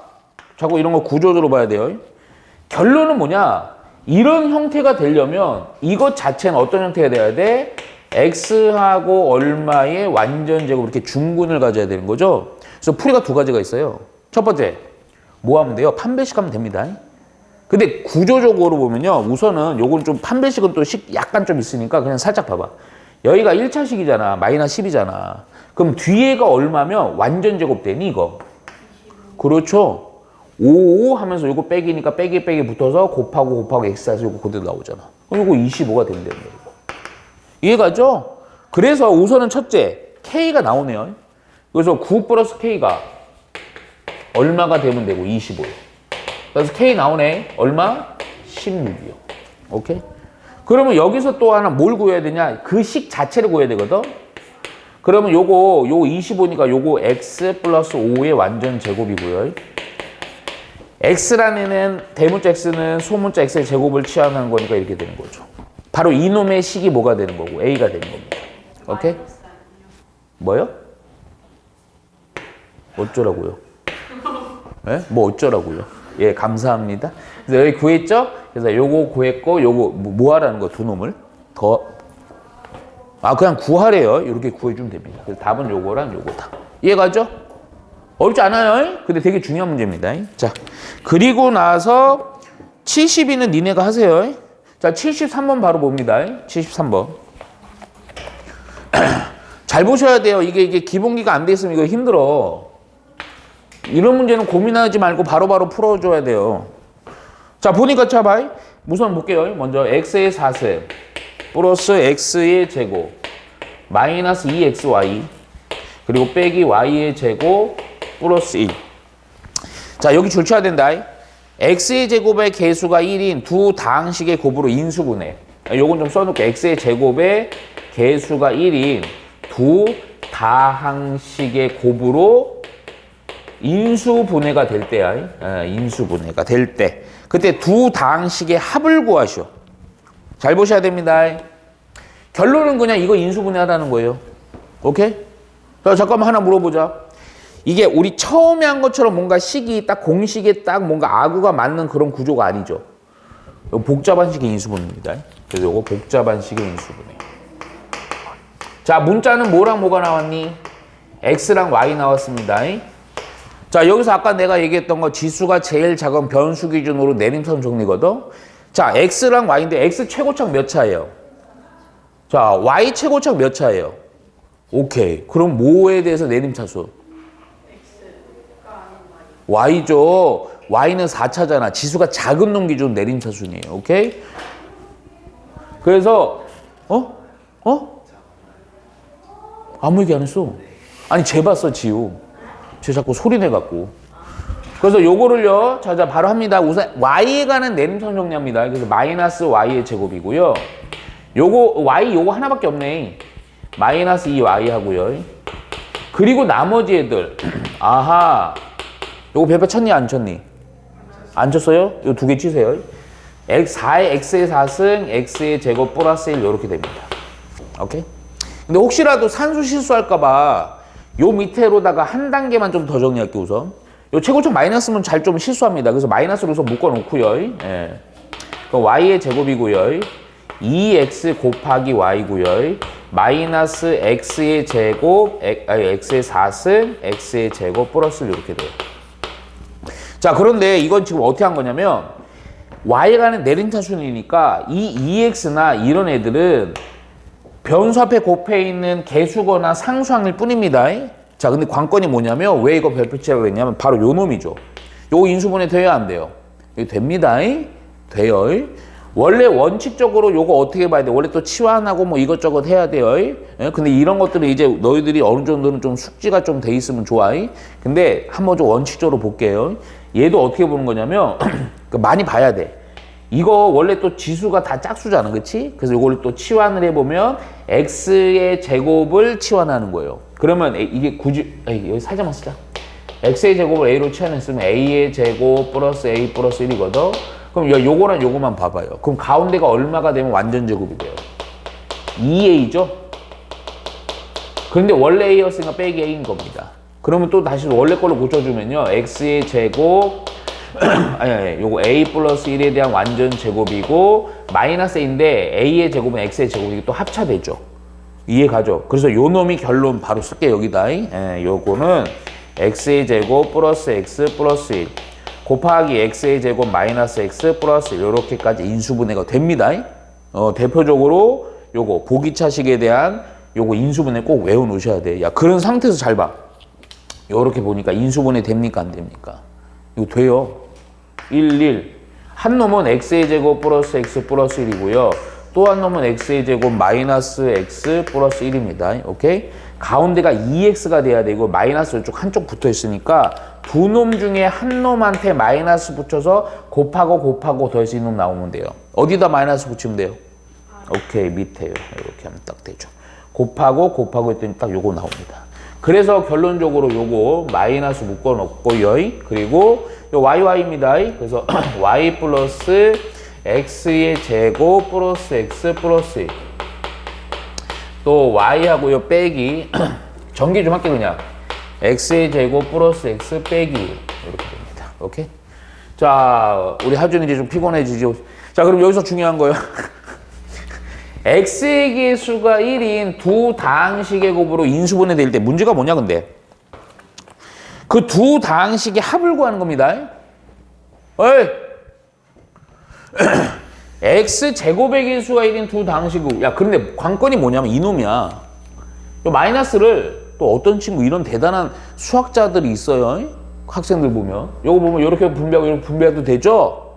A: 자꾸 이런 거 구조적으로 봐야 돼요. 결론은 뭐냐? 이런 형태가 되려면 이것 자체는 어떤 형태가 돼야 돼? x하고 얼마의 완전 제곱 이렇게 중근을 가져야 되는 거죠. 그래서 풀이가 두 가지가 있어요. 첫 번째, 뭐 하면 돼요? 판별식 하면 됩니다. 근데 구조적으로 보면요. 우선은 요건 좀 판별식은 또 약간 좀 있으니까 그냥 살짝 봐봐. 여기가 1차식이잖아. 마이너스 10이잖아. 그럼 뒤에가 얼마면 완전 제곱 되니 이거? 그렇죠. 55 하면서 요거 빼기니까 빼기 붙어서 곱하고 x해서 요거 그대로 나오잖아. 그럼 요거 25가 되면 되는 거예요. 이해가죠? 그래서 우선은 첫째, k가 나오네요. 그래서 9 플러스 k가 얼마가 되면 되고 25요. 그래서 k 나오네. 얼마? 16이요. 오케이? 그러면 여기서 또 하나 뭘 구해야 되냐? 그 식 자체를 구해야 되거든? 그러면 요거 25니까 요거 x 플러스 5의 완전 제곱이고요. x라는 애는 대문자 x는 소문자 x의 제곱을 취하는 거니까 이렇게 되는 거죠. 바로 이놈의 식이 뭐가 되는 거고 a가 되는 겁니다. 오케이? 뭐요? 어쩌라고요? 예? 뭐 어쩌라고요? 예, 감사합니다. 그래서 여기 구했죠? 그래서 요거 구했고 요거 뭐 하라는 거 두 놈을 더 그냥 구하래요. 이렇게 구해주면 됩니다. 그래서 답은 요거랑 요거다. 이해가죠? 어렵지 않아요. 근데 되게 중요한 문제입니다. 자, 그리고 나서 72는 니네가 하세요. 자, 73번 바로 봅니다. 73번. 잘 보셔야 돼요. 이게 기본기가 안 돼 있으면 이거 힘들어. 이런 문제는 고민하지 말고 바로바로 풀어줘야 돼요. 자, 보니까 차바이. 우선 볼게요. 먼저 x의 4승 플러스 x의 제곱 마이너스 2xy 그리고 빼기 y의 제곱 플러스 1. 자, 여기 줄쳐야 된다. x의 제곱의 개수가 1인 두 다항식의 곱으로 인수분해. 요건 좀 써놓을게. x의 제곱의 개수가 1인 두 다항식의 곱으로 인수분해가 될 때야. 인수분해가 될 때. 그때 두 다항식의 합을 구하시오. 잘 보셔야 됩니다. 결론은 그냥 이거 인수분해하라는 거예요. 오케이? 자, 잠깐만 하나 물어보자. 이게 우리 처음에 한 것처럼 뭔가 식이 딱 공식에 딱 뭔가 아구가 맞는 그런 구조가 아니죠. 이거 복잡한 식의 인수분해입니다. 그래서 이거 복잡한 식의 인수분해. 자, 문자는 뭐랑 뭐가 나왔니? x랑 y 나왔습니다. 자, 여기서 아까 내가 얘기했던 거 지수가 제일 작은 변수 기준으로 내림선 정리거든. 자, x랑 y인데 x 최고착 몇 차예요? 자, y 최고착 몇 차예요? 오케이. 그럼 뭐에 대해서 내림차수? y죠. y는 4차잖아. 지수가 작은 놈 기준 내림차순이에요. 오케이? 그래서 아무 얘기 안 했어. 아니, 쟤 봤어, 지우. 쟤 자꾸 소리 내갖고. 그래서 요거를요, 자, 바로 합니다. 우선 y에 관한 내림선 정리합니다. 그래서 마이너스 y의 제곱이고요. 요거 y 요거 하나밖에 없네. 마이너스 2y 하고요. 그리고 나머지 애들. 아하. 요거 별표 쳤니 안 쳤니? 안 쳤어요? 요 두 개 치세요. 4의 x의 4승 x의 제곱 플러스 1 이렇게 됩니다. 오케이? 근데 혹시라도 산수 실수할까봐 요 밑에로다가 한 단계만 좀 더 정리할게 우선. 요 최고점 마이너스면 잘 좀 실수합니다. 그래서 마이너스로 우선 묶어놓고요. 예. 그럼 y의 제곱이고요. 2x 곱하기 y고요. 마이너스 x의 제곱, x의 4승, x의 제곱 플러스 이렇게 돼요. 자, 그런데 이건 지금 어떻게 한 거냐면 y가 는 내림차순이니까 이 2x나 이런 애들은 변수 앞에 곱해 있는 개수거나 상수항일 뿐입니다. 자, 근데 관건이 뭐냐면 왜 이거 별표치라고 했냐면 바로 요 놈이죠. 요거 인수분해 돼야 안 돼요? 이거 됩니다. 돼요. 원래 원칙적으로 요거 어떻게 봐야 돼? 원래 또 치환하고 뭐 이것저것 해야 돼요. 근데 이런 것들은 이제 너희들이 어느 정도는 좀 숙지가 좀 돼 있으면 좋아. 근데 한번 좀 원칙적으로 볼게요. 얘도 어떻게 보는 거냐면 많이 봐야 돼. 이거 원래 또 지수가 다 짝수잖아, 그치? 그래서 이걸 또 치환을 해보면 x의 제곱을 치환하는 거예요. 그러면 이게 굳이 여기 살짝만 쓰자. x의 제곱을 a로 치환했으면 a의 제곱 플러스 a 플러스 1이거든. 그럼 요거랑 요거만 봐봐요. 그럼 가운데가 얼마가 되면 완전 제곱이 돼요? 2a죠? 그런데 원래 a였으니까 빼기 a인 겁니다. 그러면 또 다시 원래 걸로 고쳐주면요. x의 제곱 아니, 요거 a 플러스 1에 대한 완전 제곱이고 마이너스 a인데 a의 제곱은 x의 제곱이 또 합차되죠. 이해 가죠? 그래서 요 놈이 결론 바로 쓸게 여기다. 예, 요거는 x의 제곱 플러스 x 플러스 1 곱하기 x의 제곱 마이너스 x 플러스 1 요렇게까지 인수분해가 됩니다. 대표적으로 요거 보기차식에 대한 요거 인수분해 꼭 외워 놓으셔야 돼. 야, 그런 상태에서 잘 봐. 요렇게 보니까 인수분해 됩니까 안 됩니까? 이거 돼요. 1, 1. 한 놈은 x의 제곱 플러스 x 플러스 1이고요. 또 한 놈은 x의 제곱 마이너스 x 플러스 1입니다. 오케이? 가운데가 2x가 돼야 되고 마이너스 이쪽 한쪽 붙어 있으니까 두 놈 중에 한 놈한테 마이너스 붙여서 곱하고 더해서 이놈 나오면 돼요. 어디다 마이너스 붙이면 돼요? 오케이, 밑에요. 이렇게 하면 딱 되죠. 곱하고 했더니 딱 요거 나옵니다. 그래서 결론적으로 요거 마이너스 묶어 놓고요. 그리고 요 YY입니다. 그래서 Y 플러스 X의 제곱 플러스 X 플러스 1. 또 Y하고요 빼기 전개 좀 할게 그냥. X의 제곱 플러스 X 빼기 1. 이렇게 됩니다. 오케이? 자, 우리 하준이 이제 좀 피곤해지죠. 자, 그럼 여기서 중요한 거예요. x의 개수가 1인 두 다항식의 곱으로 인수분해 될 때 문제가 뭐냐 근데 그 두 다항식의 합을 구하는 겁니다. 어이 x 제곱의 개수가 1인 두 다항식 야 그런데 관건이 뭐냐면 이놈이야. 요 마이너스를 또 어떤 친구 이런 대단한 수학자들이 있어요. 학생들 보면 요거 보면 이렇게 분배하고 이렇게 분배해도 되죠?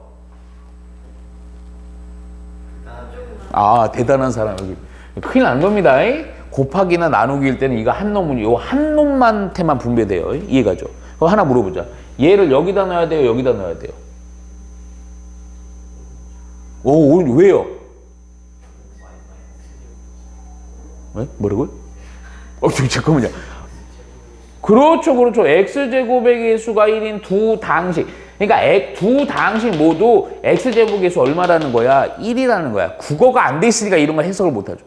A: 아, 대단한 사람 여기. 큰일 난 겁니다. 곱하기나 나누기일 때는 이거 한 놈은 요 한 놈한테만 분배돼요. 이해가죠? 그럼 하나 물어보자. 얘를 여기다 넣어야 돼요? 여기다 넣어야 돼요? 오, 왜요? 왜? 뭐라고요? 잠깐만요. 그렇죠. x제곱의 개수가 1인 두 다항식. 그러니까 두 다항식 모두 x제곱 개수 얼마라는 거야? 1이라는 거야. 국어가 안 돼 있으니까 이런 걸 해석을 못 하죠.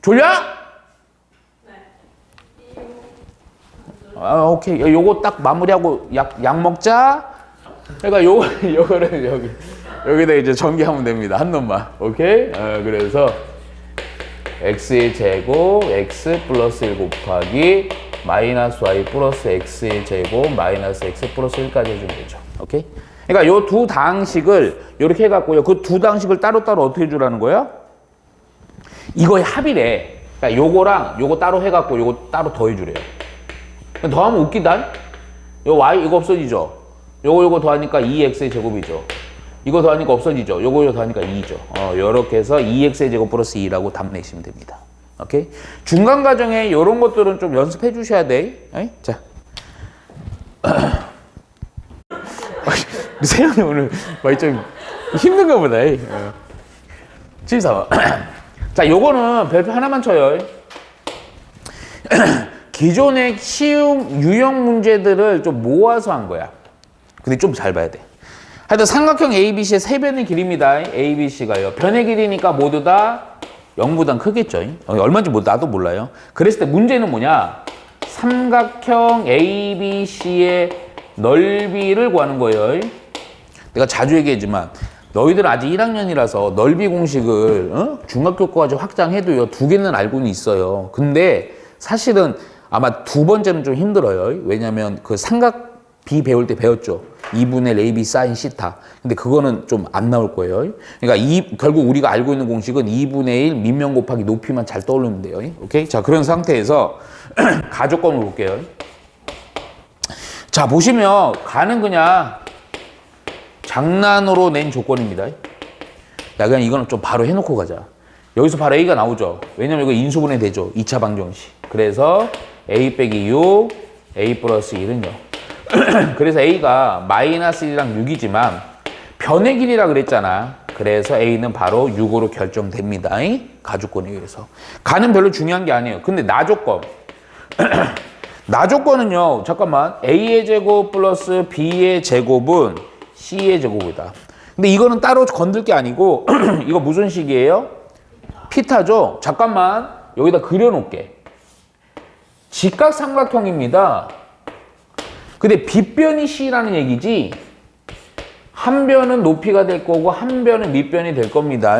A: 졸려?
C: 네.
A: 아, 오케이. 요거 딱 마무리하고 약 먹자. 그러니까 요거를 여기다 이제 전개하면 됩니다. 한 놈만. 오케이? 그래서 x의 제곱 x 플러스 1 곱하기 마이너스 y 플러스 x의 제곱 마이너스 x 플러스 1까지 해주면 되죠. 오케이? 그러니까 요 두 다항식을 이렇게 해갖고요. 그 두 다항식을 따로따로 어떻게 해주라는 거야? 이거의 합이래. 그러니까 요거랑 요거 따로 해갖고 요거 따로 더해주래요. 더하면 웃기다. 요 y 이거 없어지죠? 요거 더하니까 2x의 제곱이죠. 이거 더하니까 없어지죠. 요거 더하니까 2죠. 요렇게 해서 2x의 제곱 플러스 2라고 답 내시면 됩니다. 오케이? 중간 과정에 이런 것들은 좀 연습해 주셔야 돼. 에이? 자. 세영이 오늘 많이 좀 힘든가 보다. 74번. 자, 요거는 별표 하나만 쳐요. 기존의 시험 유형 문제들을 좀 모아서 한 거야. 근데 좀 잘 봐야 돼. 하여튼 삼각형 ABC의 세 변의 길이입니다. ABC가요. 변의 길이니까 모두 다 0보단 크겠죠. 얼마인지 나도 몰라요. 그랬을 때 문제는 뭐냐? 삼각형 ABC의 넓이를 구하는 거예요. 내가 자주 얘기하지만 너희들은 아직 1학년이라서 넓이 공식을 중학교까지 확장해도요. 2개는 알고는 있어요. 근데 사실은 아마 두 번째는 좀 힘들어요. 왜냐면 그 삼각비 배울 때 배웠죠. 2분의 L AB 사인 시타. 근데 그거는 좀 안 나올 거예요. 그러니까 결국 우리가 알고 있는 공식은 2분의 1 밑면 곱하기 높이만 잘 떠올리면 돼요. 오케이? 자, 그런 상태에서 가조건을 볼게요. 자, 보시면 가는 그냥 장난으로 낸 조건입니다. 야, 그냥 이거는 좀 바로 해놓고 가자. 여기서 바로 A가 나오죠. 왜냐면 이거 인수분해 되죠. 2차 방정식. 그래서 A 빼기 6, A 플러스 1은 0. 그래서 A가 마이너스 1이랑 6이지만 변의 길이라 그랬잖아. 그래서 A는 바로 6으로 결정됩니다. 가조건에 의해서. 가는 별로 중요한 게 아니에요. 근데 나조건. 나조건은요. 잠깐만. A의 제곱 플러스 B의 제곱은 C의 제곱이다. 근데 이거는 따로 건들 게 아니고 이거 무슨 식이에요? 피타죠? 잠깐만. 여기다 그려놓을게. 직각삼각형입니다. 근데 빗변이 C라는 얘기지 한 변은 높이가 될 거고 한 변은 밑변이 될 겁니다.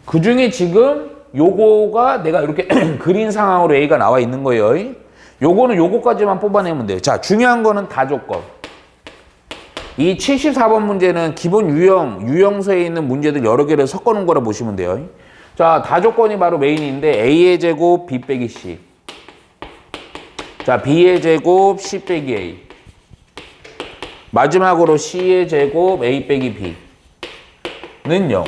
A: 그 중에 지금 요거가 내가 이렇게 그린 상황으로 A가 나와 있는 거예요. 요거는 요거까지만 뽑아내면 돼요. 자, 중요한 거는 다조건. 이 74번 문제는 기본 유형서에 있는 문제들 여러 개를 섞어 놓은 거라 보시면 돼요. 자, 다조건이 바로 메인인데 A의 제곱 B 빼기 C. 자, B의 제곱 C 빼기 A. 마지막으로 C의 제곱 A 빼기 B는 0.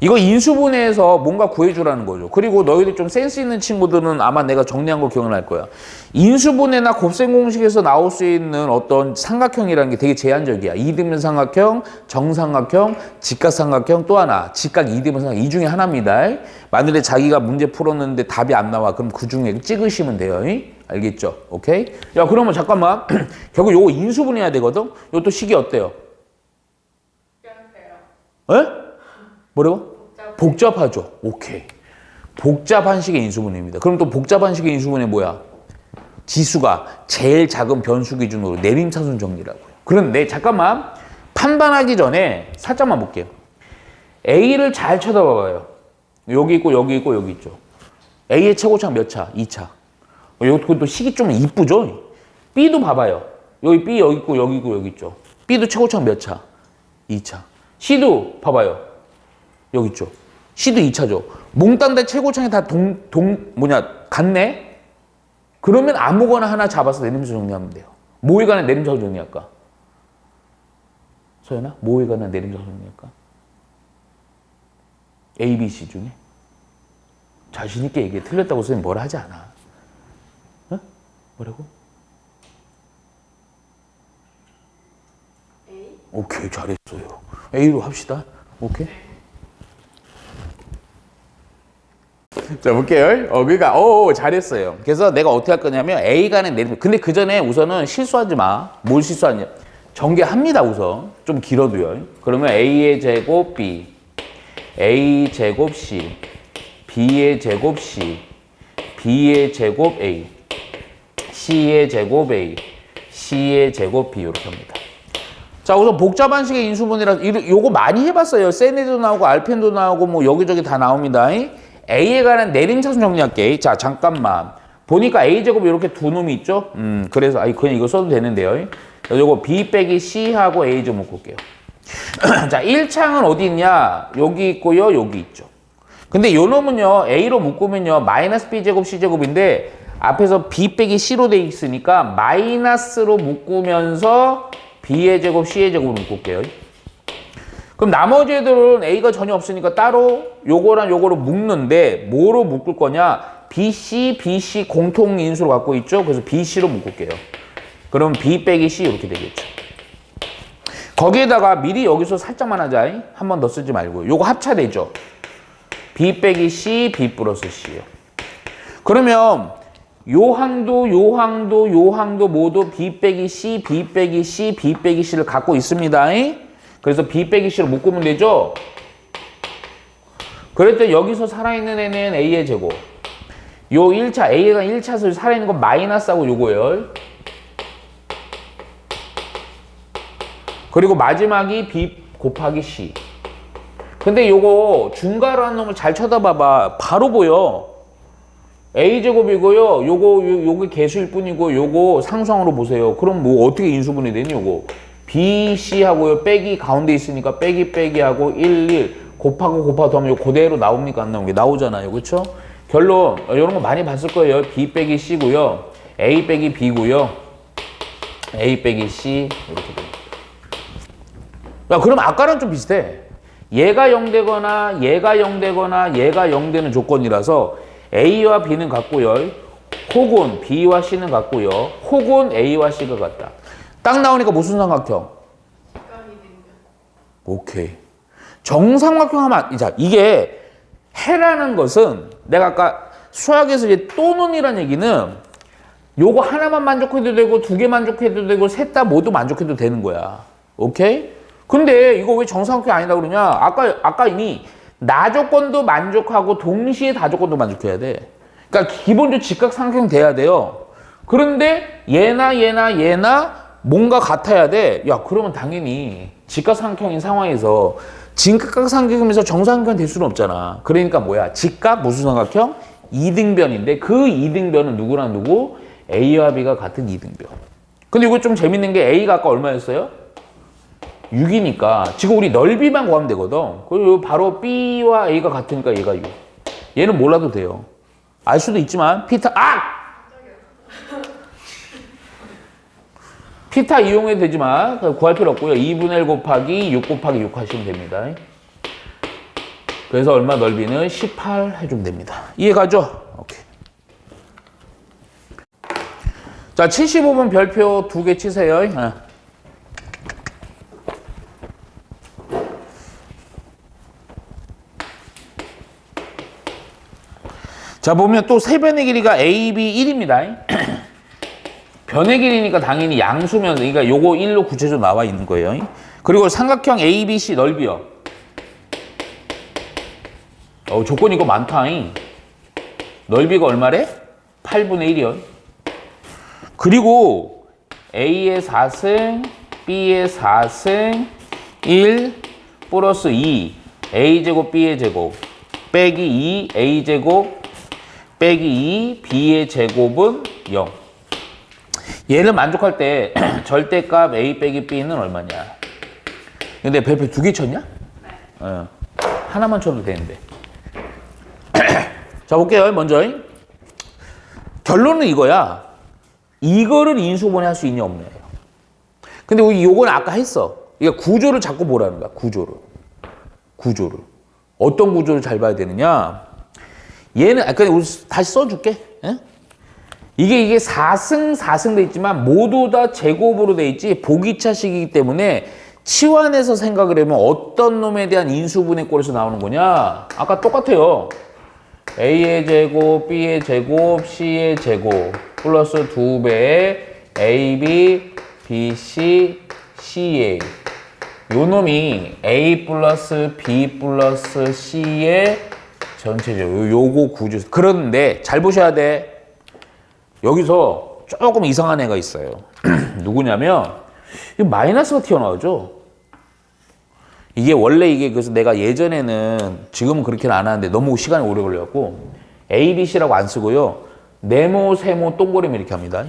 A: 이거 인수분해에서 뭔가 구해주라는 거죠. 그리고 너희들 좀 센스 있는 친구들은 아마 내가 정리한 거 기억날 거야. 인수분해나 곱셈 공식에서 나올 수 있는 어떤 삼각형이라는 게 되게 제한적이야. 이등변 삼각형, 정삼각형, 직각삼각형, 또 하나 직각 이등변 삼각형 이 중에 하나입니다. 만약에 자기가 문제 풀었는데 답이 안 나와. 그럼 그 중에 찍으시면 돼요. 알겠죠? 오케이? 야, 그러면 잠깐만. 결국 요거 인수분해해야 되거든? 요것도 식이 어때요? 에? 뭐라고? 복잡하죠. 오케이. 복잡한 식의 인수분해입니다. 그럼 또 복잡한 식의 인수분해 뭐야? 지수가 제일 작은 변수 기준으로 내림차순 정리라고요. 그런데 잠깐만 판단하기 전에 살짝만 볼게요. A를 잘 쳐다봐봐요. 여기 있고 여기 있고 여기 있죠. A의 최고차가 몇 차? 2차. 이것도 식이 좀 이쁘죠? B도 봐봐요. 여기 B 여기 있고 여기 있고 여기 있죠. B도 최고차가 몇 차? 2차. C도 봐봐요. 여기 있죠. C도 2차죠. 몽땅 다 최고창이 다 같네? 그러면 아무거나 하나 잡아서 내림차순 정리하면 돼요. 뭐에 관한 내림차순 정리할까? 소연아? 뭐에 관한 내림차순 정리할까? A, B, C 중에? 자신 있게 얘기해. 틀렸다고 선생님 뭐라 하지 않아. 어? 뭐라고?
C: A?
A: 오케이, 잘했어요. A로 합시다. 오케이. 자, 볼게요. 그러니까, 잘했어요. 그래서 내가 어떻게 할 거냐면, A 간의 내림. 근데 그 전에 우선은 실수하지 마. 뭘 실수하냐. 전개합니다, 우선. 좀 길어도요. 그러면 A의 제곱 B, A 제곱 C, B의 제곱 C, B의 제곱 A, C의 제곱 A, C의 제곱 B, 이렇게 합니다. 자, 우선 복잡한 식의 인수분해라. 요거 많이 해봤어요. 세네도 나오고, 알펜도 나오고, 뭐, 여기저기 다 나옵니다. A에 관한 내림차순 정리할게. 자, 잠깐만. 보니까 A제곱 이렇게 두 놈이 있죠? 그래서, 그냥 이거 써도 되는데요. 요거 B 빼기 C하고 A 좀 묶을게요. 자, 1창은 어디 있냐? 여기 있고요, 여기 있죠. 근데 요 놈은요, A로 묶으면요, 마이너스 B제곱 C제곱인데, 앞에서 B 빼기 C로 돼 있으니까, 마이너스로 묶으면서 B의 제곱, C의 제곱을 묶을게요. 그럼 나머지 애들은 A가 전혀 없으니까 따로 요거랑 요거를 묶는데 뭐로 묶을 거냐? BC, BC 공통 인수로 갖고 있죠? 그래서 BC로 묶을게요. 그럼 B 빼기 C 이렇게 되겠죠. 거기에다가 미리 여기서 살짝만 하자. 한 번 더 쓰지 말고. 요거 합차되죠? B 빼기 C, B 플러스 C요. 그러면 요 항도 모두 B 빼기 C, B 빼기 C, B 빼기 C를 갖고 있습니다. 그래서 B 빼기 C로 묶으면 되죠? 그랬더니 여기서 살아있는 애는 A의 제곱. 요 1차, A가 1차에서 살아있는 건 마이너스하고 요거예요. 그리고 마지막이 B 곱하기 C. 근데 요거 중괄호 한 놈을 잘 쳐다봐봐. 바로 보여. A제곱이고요. 요게 개수일 뿐이고 요거 상수항으로 보세요. 그럼 뭐 어떻게 인수분해 되니 요거? BC하고요. 빼기 가운데 있으니까 빼기 하고 1 곱하고 더하면 요 그대로 나옵니까? 안 나오게? 나오잖아요. 그렇죠? 결론 이런 거 많이 봤을 거예요. B 빼기 C고요. A 빼기 B고요. A 빼기 C 이렇게 됩니다. 야, 그럼 아까랑 좀 비슷해. 얘가 0되거나 얘가 0되거나 얘가 0되는 조건이라서 A와 B는 같고요. 혹은 B와 C는 같고요. 혹은 A와 C가 같다. 딱 나오니까 무슨 삼각형? 오케이. 정삼각형 하면, 자, 이게 해라는 것은 내가 아까 수학에서 이제 또는이라는 얘기는 요거 하나만 만족해도 되고 두 개 만족해도 되고 셋 다 모두 만족해도 되는 거야. 오케이? 근데 이거 왜 정삼각형이 아니다 그러냐? 아까 이미 나조건도 만족하고 동시에 다조건도 만족해야 돼. 그러니까 기본적으로 직각삼각형 돼야 돼요. 그런데 얘나 뭔가 같아야 돼. 야, 그러면 당연히 직각삼각형인 상황에서 직각삼각형에서 정사각형 될 수는 없잖아. 그러니까 뭐야? 직각 무슨 삼각형? 이등변인데 그 이등변은 누구랑 누구? A와 B가 같은 이등변. 근데 이거 좀 재밌는 게 A가 아까 얼마였어요? 6이니까 지금 우리 넓이만 구하면 되거든. 그리고 바로 B와 A가 같으니까 얘가 6. 얘는 몰라도 돼요. 알 수도 있지만 피타 피타 이용해도 되지만 구할 필요 없고요. 2분의 1 곱하기 6 곱하기 6 하시면 됩니다. 그래서 얼마 넓이는 18 해주면 됩니다. 이해가죠? 오케이. 자, 75번 별표 2개 치세요. 자, 보면 또 세 변의 길이가 A, B 1입니다. 변의 길이니까 당연히 양수면서, 그러니까 요거 1로 구체적으로 나와 있는 거예요. 그리고 삼각형 ABC 넓이요. 조건 이거 많다. 넓이가 얼마래? 8분의 1이요. 그리고 A의 4승, B의 4승, 1 플러스 2, A제곱, B의 제곱, 빼기 2, A제곱, 빼기 2, B의 제곱은 0. 얘를 만족할 때 절대값 A 빼기 B는 얼마냐? 근데 별표 2개 쳤냐? 네. 하나만 쳐도 되는데. 자, 볼게요. 먼저. 결론은 이거야. 이거를 인수분해 할 수 있냐 없냐예요. 근데 우리 요건 아까 했어. 그러니까 구조를 자꾸 보라는 거야. 구조를. 어떤 구조를 잘 봐야 되느냐? 얘는 아까 우리 다시 써줄게. 에? 이게 4승 돼 있지만 모두 다 제곱으로 돼 있지 보기차식이기 때문에 치환해서 생각을 해보면 어떤 놈에 대한 인수분해꼴에서 나오는 거냐? 아까 똑같아요. A의 제곱, B의 제곱, C의 제곱 플러스 2배의 AB, BC, CA. 요 놈이 A 플러스 B 플러스 C의 전체적으로 요거 구조. 그런데 잘 보셔야 돼. 여기서 조금 이상한 애가 있어요. 누구냐면 마이너스가 튀어나오죠. 이게 원래 이게 그래서 내가 예전에는 지금은 그렇게는 안 하는데 너무 시간이 오래 걸려갖고 A, B, C라고 안 쓰고요. 네모, 세모, 동그라미 이렇게 합니다.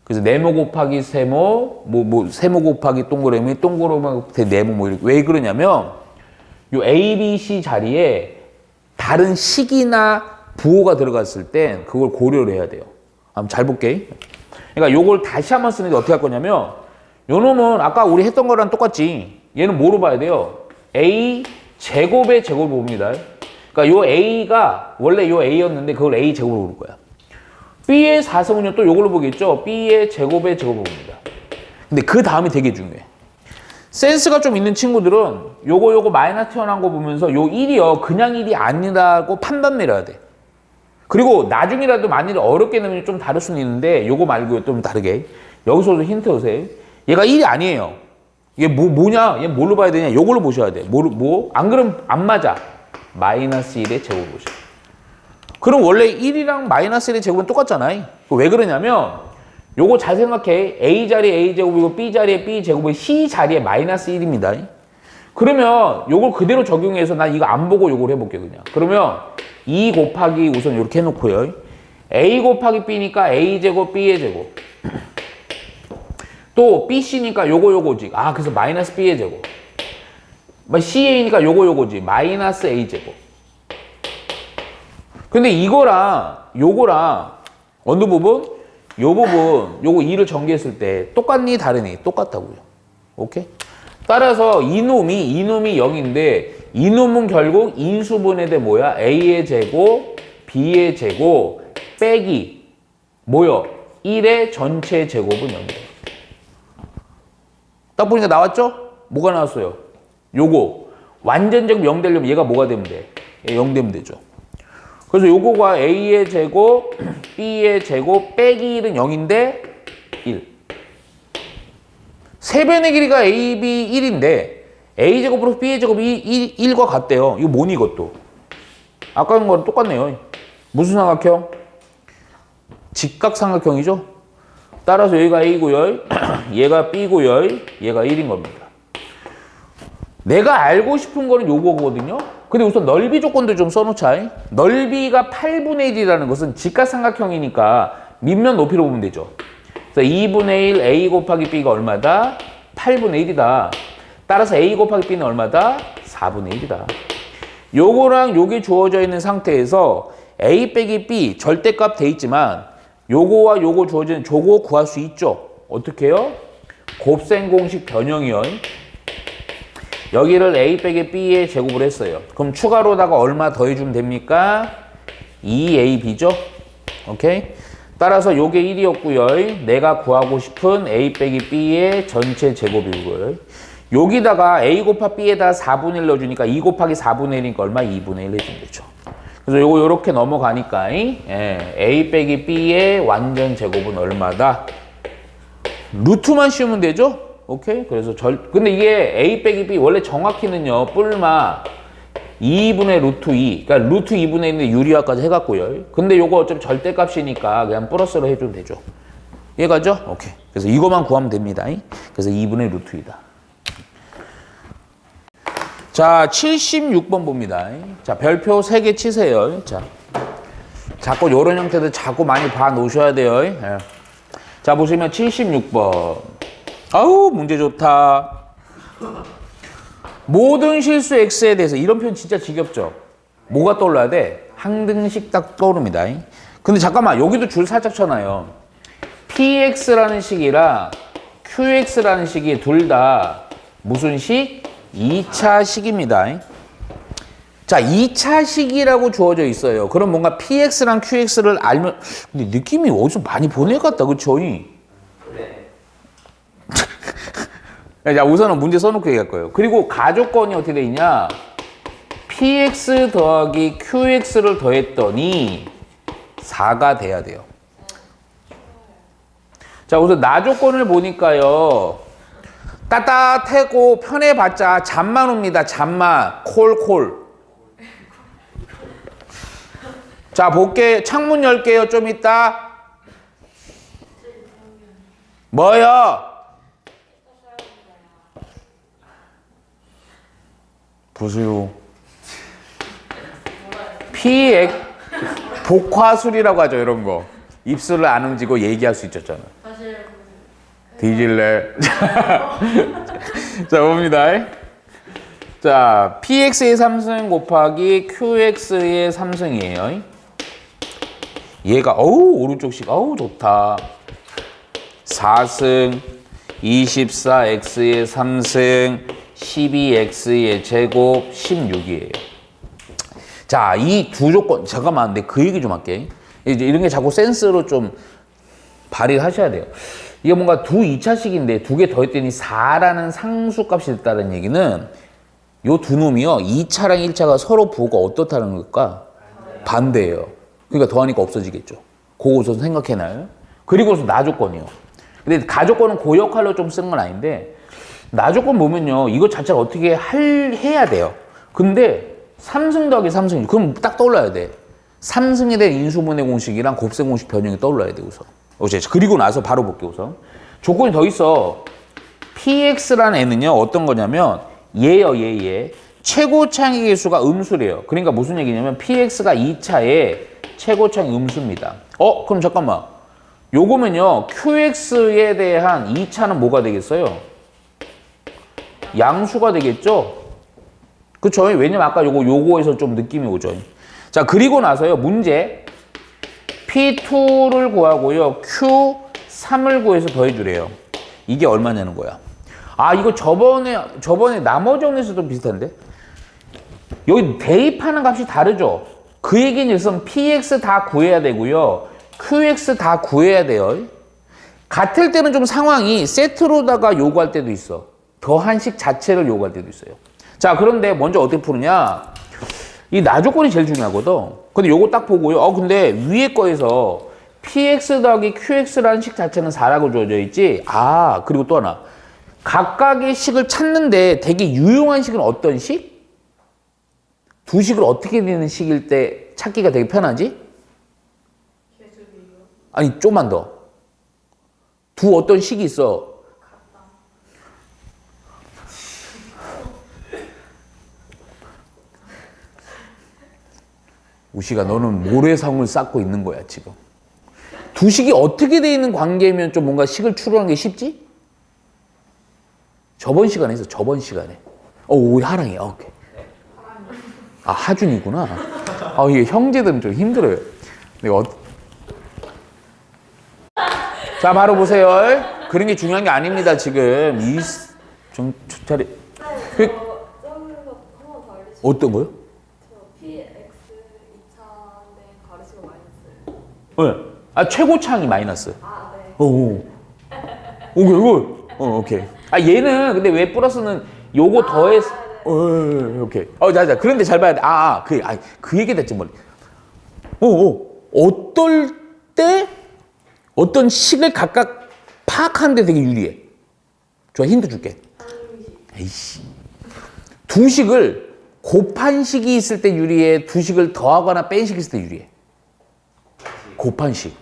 A: 그래서 네모 곱하기 세모, 세모 곱하기 동그라미, 동그라미 네모 뭐 이렇게. 왜 그러냐면 요 A, B, C 자리에 다른 식이나 부호가 들어갔을 때 그걸 고려를 해야 돼요. 한번 잘 볼게. 그러니까 요걸 다시 한번 쓰는데 어떻게 할 거냐면 요 놈은 아까 우리 했던 거랑 똑같지. 얘는 뭐로 봐야 돼요? A 제곱의 제곱을 봅니다. 그러니까 요 A가 원래 요 A였는데 그걸 A 제곱으로 볼 거야. B의 4승은요 또 요걸로 보겠죠. B의 제곱의 제곱을 봅니다. 근데 그 다음이 되게 중요해. 센스가 좀 있는 친구들은 요거 마이너스 튀어나온 거 보면서 요 1이요 그냥 1이 아니라고 판단 내려야 돼. 그리고 나중이라도 만일에 어렵게 넣으면 좀 다를 수는 있는데 요거 말고 좀 다르게 여기서도 힌트 오세요. 얘가 1이 아니에요. 이게 뭐냐? 얘 뭘로 봐야 되냐? 요걸로 보셔야 돼. 안 그러면 안 맞아. 마이너스 1의 제곱을 보셔. 그럼 원래 1이랑 마이너스 1의 제곱은 똑같잖아요. 왜 그러냐면 요거 잘 생각해. A 자리에 A 제곱이고 B 자리에 B 제곱이고 C 자리에 마이너스 1입니다. 그러면 요걸 그대로 적용해서 난 이거 안 보고 요걸 해볼게 그냥. 그러면 2 곱하기 우선 이렇게 해놓고요. A 곱하기 B니까 A 제곱 B의 제곱. 또 BC니까 요거지. 그래서 마이너스 B의 제곱. CA니까 요거지. 마이너스 A 제곱. 근데 이거랑 요거랑 어느 부분? 요 부분 요거 2를 전개했을 때 똑같니 다르니? 똑같다고요. 오케이? 따라서 이놈이 0인데 이놈은 결국 인수분해대 뭐야? A의 제곱, B의 제곱 빼기 뭐요? 1의 전체 제곱은 0이다. 딱 보니까 나왔죠? 뭐가 나왔어요? 요거 완전 제곱 0 되려면 얘가 뭐가 되면 돼? 0 되면 되죠. 그래서 요거가 A의 제곱, B의 제곱 빼기 1은 0인데 1. 세 변의 길이가 A, B 1인데 A 제곱 플러스 B의 제곱이 1과 같대요. 이거 뭐니 이것도? 아까 한 거랑 똑같네요. 무슨 삼각형? 직각삼각형이죠? 따라서 여기가 A고요. 얘가 B고요. 얘가 1인 겁니다. 내가 알고 싶은 거는 요거거든요. 근데 우선 넓이 조건도 좀 써놓자. 넓이가 8분의 1이라는 것은 직각삼각형이니까 밑면 높이로 보면 되죠. 그래서 2분의 1 A 곱하기 B가 얼마다? 8분의 1이다. 따라서 A 곱하기 B는 얼마다? 4분의 1이다. 요거랑 요게 주어져 있는 상태에서 A 빼기 B 절대값 돼 있지만 요거와 요거 주어지는 저거 구할 수 있죠. 어떻게 해요? 곱셈 공식 변형이요. 여기를 A 빼기 B에 제곱을 했어요. 그럼 추가로다가 얼마 더해주면 됩니까? 2AB죠. 오케이? 따라서 요게 1이었고요. 내가 구하고 싶은 A 빼기 B의 전체 제곱이고요. 여기다가 A 곱하기 B에다 4분의 1 넣어주니까 2 곱하기 4분의 1이니까 얼마? 2분의 1 해주면 되죠. 그래서 요거 요렇게 넘어가니까 A 빼기 B의 완전 제곱은 얼마다? 루트만 씌우면 되죠? 오케이? 그래서 근데 이게 A 빼기 B 원래 정확히는요, 뿔마 2분의 루트 2. 그러니까 루트 2분의 1인데 유리화까지 해갖고요. 근데 요거 어차피 절대값이니까 그냥 플러스로 해주면 되죠. 이해가죠? 오케이. 그래서 이거만 구하면 됩니다. 그래서 2분의 루트 2다. 자, 76번 봅니다. 자, 별표 3개 치세요. 자, 자꾸 요런 형태들 자꾸 많이 봐 놓으셔야 돼요. 예. 자, 보시면 76번. 아우, 문제 좋다. 모든 실수 x에 대해서 이런 표현 진짜 지겹죠? 뭐가 떠올라야 돼? 항등식 딱 떠오릅니다. 근데 잠깐만, 여기도 줄 살짝 쳐놔요. px라는 식이랑 qx라는 식이 둘 다 무슨 식? 2차 식입니다. 자, 2차 식이라고 주어져 있어요. 그럼 뭔가 px랑 qx를 알면, 근데 느낌이 어디서 많이 보낼 것 같다, 그쵸? 자, 우선은 문제 써놓고 얘기할 거예요. 그리고 가조건이 어떻게 돼 있냐? px 더하기 qx를 더했더니 4가 돼야 돼요. 자, 우선 나조건을 보니까요. 따뜻하고 편해봤자 잠만 옵니다. 잠만. 콜. 자, 볼게. 창문 열게요. 좀 이따. 뭐요? 보세요. 복화술이라고 하죠, 이런 거. 입술을 안 움직이고 얘기할 수 있었잖아. 뒤질래. 자, 봅니다. 자, px의 3승 곱하기 qx의 3승이에요. 얘가, 오른쪽식, 좋다. 4승, 24x의 3승, 12x의 제곱 16이에요. 자, 이 두 조건, 잠깐만, 근데 그 얘기 좀 할게. 이제 이런 게 자꾸 센스로 좀 발휘를 하셔야 돼요. 이게 뭔가 두 2차식인데 두 개 더했더니 4라는 상수값이 됐다는 얘기는 요 두 놈이요, 2차랑 1차가 서로 부호가 어떻다는 걸까? 반대예요. 그러니까 더하니까 없어지겠죠. 그거 우선 생각해놔요. 그리고서 나조건이요. 근데 가조건은 그 역할로 좀 쓴 건 아닌데, 나조건 보면요, 이거 자체를 어떻게 해야 돼요. 근데 3승 더하기 3승, 그럼 딱 떠올라야 돼. 3승에 대한 인수분해 공식이랑 곱셈 공식 변형이 떠올라야 돼, 우선. 그리고 나서 바로 볼게요, 우선. 조건이 더 있어. px라는 애는요, 어떤 거냐면 얘요, 얘. 최고차의 개수가 음수래요. 그러니까 무슨 얘기냐면 px가 2차에 최고차의 음수입니다. 그럼 잠깐만. 요거면요, qx에 대한 2차는 뭐가 되겠어요? 양수가 되겠죠? 그쵸? 왜냐면 아까 요거에서 좀 느낌이 오죠. 자, 그리고 나서요, 문제. P2를 구하고요, Q3을 구해서 더해주래요. 이게 얼마냐는 거야. 이거 저번에 나머지 정리에서도 비슷한데? 여기 대입하는 값이 다르죠? 그 얘기는 일단 PX 다 구해야 되고요, QX 다 구해야 돼요. 같을 때는 좀 상황이 세트로다가 요구할 때도 있어. 더한식 자체를 요구할 때도 있어요. 자, 그런데 먼저 어떻게 푸느냐? 이 나조건이 제일 중요하거든. 근데 요거 딱 보고요. 근데 위에 거에서 px 더하기 qx라는 식 자체는 4라고 주어져 있지. 그리고 또 하나. 각각의 식을 찾는데 되게 유용한 식은 어떤 식? 두 식을 어떻게 되는 식일 때 찾기가 되게 편하지? 아니, 좀만 더. 두 어떤 식이 있어. 우시가 너는 모래성을 쌓고 있는 거야 지금. 두 식이 어떻게 돼 있는 관계면 좀 뭔가 식을 추론하는 게 쉽지? 저번 시간에 했어. 저번 시간에. 우리 하랑이야. 오케이. 아 하준이구나. 이게 형제들은 좀 힘들어요. 내가 자 바로 보세요. 그런 게 중요한 게 아닙니다 지금. 좀 차례.
C: 네, 저기서 한번 더 알려주세요.
A: 어떤 거요?
C: 저 PX 2차인데 가르치고 마이너스.
A: 네. 최고차항이 마이너스.
C: 아, 네.
A: 오케이. 얘는 근데 왜 플러스는 요거 더해서. 오케이. 자. 그런데 잘 봐야 돼. 그 얘기 됐지 뭐. 어떨 때 어떤 식을 각각 파악하는데 되게 유리해. 좋아, 힌트 줄게. 에이씨. 두 식을 곱한 식이 있을 때 유리해. 두 식을 더하거나 뺀 식이 있을 때 유리해. 곱한 식.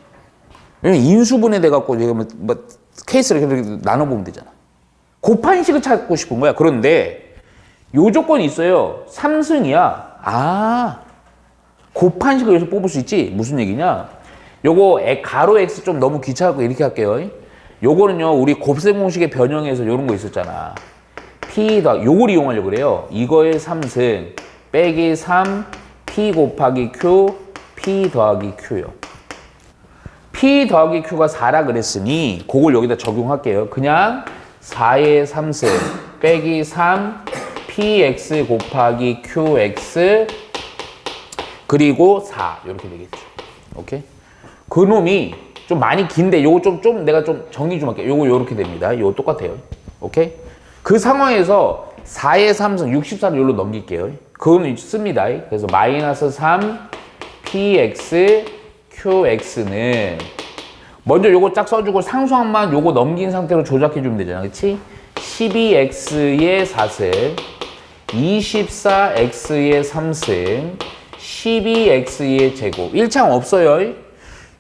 A: 왜냐면 인수분해 돼갖고 지금 뭐 케이스를 이렇게 나눠보면 되잖아. 곱한 식을 찾고 싶은 거야. 그런데 요 조건이 있어요. 3승이야. 곱한 식을 여기서 뽑을 수 있지. 무슨 얘기냐? 요거 가로 x 좀 너무 귀찮고 이렇게 할게요. 요거는요 우리 곱셈 공식의 변형에서 요런 거 있었잖아. p 더 요걸 이용하려고 그래요. 이거의 3승 빼기 3 p 곱하기 q p 더하기 q요. p 더하기 q가 4라 그랬으니 그걸 여기다 적용할게요. 그냥 4의 3승 빼기 3 px 곱하기 qx 그리고 4 이렇게 되겠죠. 오케이? 그 놈이 좀 많이 긴데 요거 좀 내가 좀 정리 좀 할게요. 요거 요렇게 됩니다. 요거 똑같아요. 오케이? 그 상황에서 4의 3승 64를 여기로 넘길게요. 그거는 씁니다. 그래서 마이너스 3 px qx는 먼저 요거 쫙 써주고 상수항만 요거 넘긴 상태로 조작해주면 되잖아. 그치? 12x의 4승 24x의 3승 12x의 제곱 1창 없어요.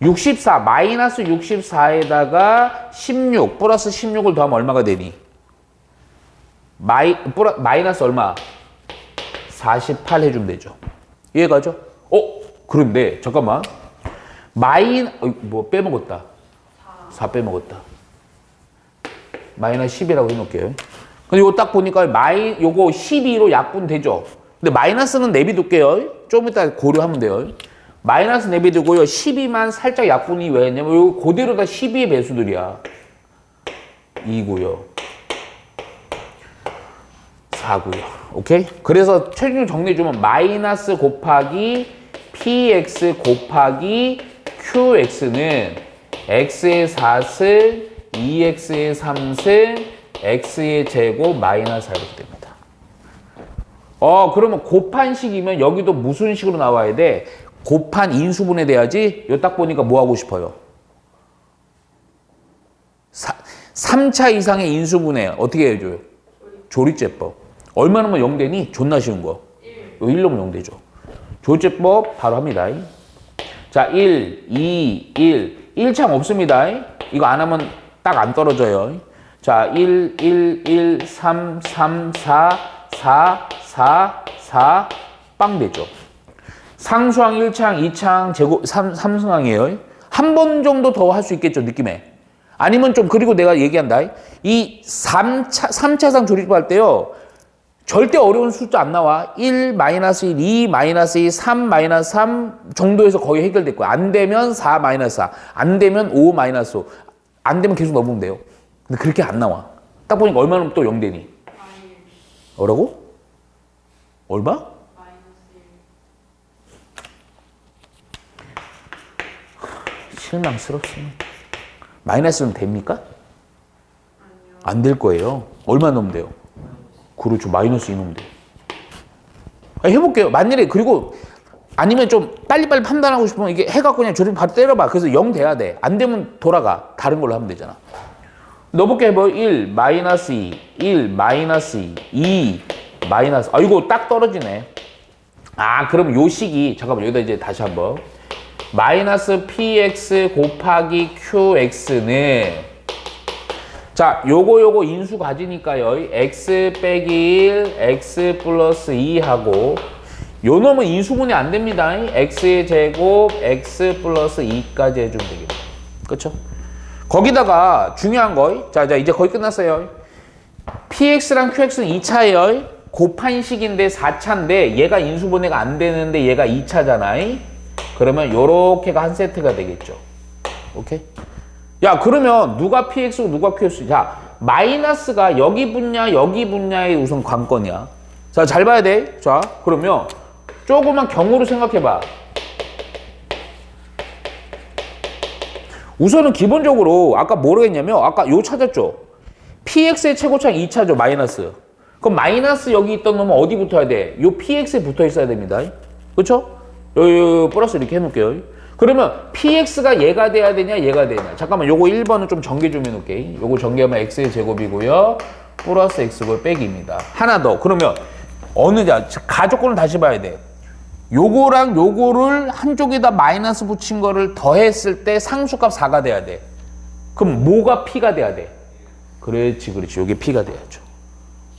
A: 64 마이너스 64에다가 16 플러스 16을 더하면 얼마가 되니? 마이너스 얼마? 48 해주면 되죠. 이해가죠? 그런데 잠깐만 뭐 빼먹었다. 4 빼먹었다. 마이너스 10이라고 해놓을게요. 근데 이거 딱 보니까 요거 12로 약분 되죠. 근데 마이너스는 내비둘게요. 좀 이따 고려하면 돼요. 마이너스 내비두고요. 12만 살짝 약분이 왜 했냐면 이거 그대로 다 12의 배수들이야. 2고요. 4고요. 오케이? 그래서 최종 정리해주면 마이너스 곱하기 px 곱하기 qx는 x의 4승 2x의 3승 x의 제곱 마이너스 4 이렇게 됩니다. 그러면 곱한 식이면 여기도 무슨 식으로 나와야 돼? 곱한 인수분해 돼야지. 요 딱 보니까 뭐 하고 싶어요? 3차 이상의 인수분해 어떻게 해줘요? 조리제법. 얼마 넣으면 0 되니? 존나 쉬운 거. 1 넣으면 0 되죠. 조리제법 바로 합니다. 자, 1, 2, 1. 1창 없습니다. 이거 안 하면 딱 안 떨어져요. 자, 1, 1, 1, 3, 3, 4, 4, 4, 4, 빵 되죠. 상수항 1창, 2창, 제곱, 3승항이에요. 한 번 정도 더 할 수 있겠죠, 느낌에. 아니면 좀, 그리고 내가 얘기한다. 이 3차상 조립할 할 때요. 절대 어려운 숫자 안 나와. 1, 마이너스 1, 2, 마이너스 2, 3, 마이너스 3 정도에서 거의 해결될 거야. 안 되면 4, 마이너스 4. 안 되면 5, 마이너스 5. 안 되면 계속 넘으면 돼요. 근데 그렇게 안 나와. 딱 보니까 얼마 넣으면 또 0 되니? 뭐라고? 얼마? 실망스럽습니다. 마이너스는 됩니까? 안 될 거예요. 얼마 넣으면 돼요? 그렇죠. 마이너스 2 넣으면 돼요. 해볼게요. 만일에 그리고 아니면 좀 빨리빨리 판단하고 싶으면 이게 해갖고 그냥 조립 바로 때려봐. 그래서 0 돼야 돼. 안 되면 돌아가. 다른 걸로 하면 되잖아. 넣어볼게 해봐요. 1, 마이너스 2, 1, 마이너스 2, 2, 마이너스. 이거 딱 떨어지네. 그럼 요 식이, 잠깐만, 여기다 이제 다시 한번. 마이너스 px 곱하기 qx는 자, 요거 인수 가지니까요. x 빼기 1, x 플러스 2 하고 요 놈은 인수분해 안 됩니다. x의 제곱, x 플러스 2까지 해주면 되겠다. 그쵸? 거기다가 중요한 거, 자, 이제 거의 끝났어요. px랑 qx는 2차예요. 곱한식인데 4차인데 얘가 인수분해가 안 되는데 얘가 2차잖아. 그러면 요렇게가 한 세트가 되겠죠. 오케이? 야, 그러면 누가 px고 누가 qx? 자, 마이너스가 여기 분야, 여기 분야의 우선 관건이야. 자, 잘 봐야 돼. 자, 그러면 조그만 경우로 생각해봐. 우선은 기본적으로 아까 뭐로 했냐면 아까 요 찾았죠? px의 최고차는 2차죠, 마이너스. 그럼 마이너스 여기 있던 놈은 어디 붙어야 돼? 요 px에 붙어 있어야 됩니다. 그쵸? 요 플러스 이렇게 해놓을게요. 그러면 px가 얘가 돼야 되냐, 얘가 되냐. 잠깐만, 요거 1번은 좀 전개 좀 해놓을게. 요거 전개하면 x의 제곱이고요. 플러스 x고 빼기입니다. 하나 더. 그러면 가조건을 다시 봐야 돼. 요거랑 요거를 한쪽에다 마이너스 붙인 거를 더했을 때 상수값 4가 돼야 돼. 그럼 뭐가 p가 돼야 돼? 그렇지. 요게 p가 돼야죠.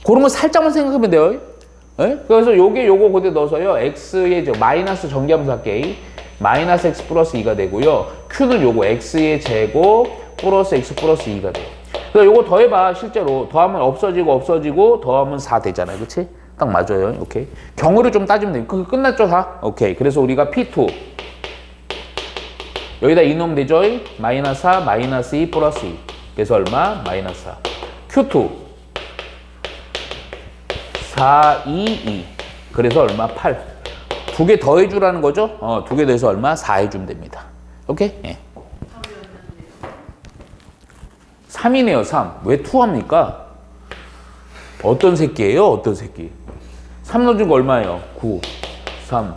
A: 그런 거 살짝만 생각하면 돼요. 에? 그래서 요거 그대 넣어서요. x의 마이너스 전개하면서 할게. 마이너스 x 플러스 2가 되고요. q는 요거 x의 제곱 플러스 x 플러스 2가 돼요. 그래서 요거 더해봐. 실제로 더하면 없어지고 더하면 4 되잖아요. 그치? 딱 맞아요. 오케이. 경우를 좀 따지면 돼요. 그거 끝났죠, 다? 오케이. 그래서 우리가 P2. 여기다 이놈 되죠? 마이너스 4, 마이너스 2, 플러스 2. 그래서 얼마? 마이너스 4. Q2. 4, 2, 2. 그래서 얼마? 8. 두 개 더해주라는 거죠? 두 개 더해서 얼마? 4 해주면 됩니다. 오케이? 예. 3이네요, 3. 왜 2 합니까? 어떤 새끼예요? 어떤 새끼? 3 넣어준 거 얼마예요? 9, 3.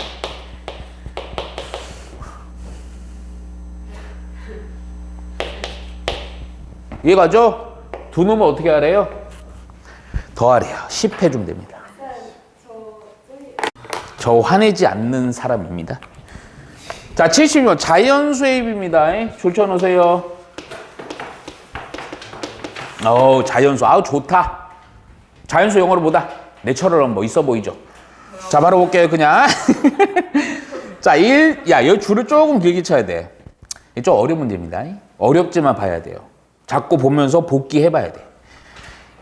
A: 이해가죠? 두 놈은 어떻게 하래요? 더하래요. 10 해주면 됩니다. 저 화내지 않는 사람입니다. 자, 76번 자연수입입니다. 줄쳐놓으세요. 자연수. 아우, 좋다. 자연수 영어로 보다 내처럼 뭐 있어 보이죠? 자, 바로 볼게요, 그냥. 자, 이 줄을 조금 길게 쳐야 돼. 좀 어려운 문제입니다. 어렵지만 봐야 돼요. 자꾸 보면서 복기해봐야 돼.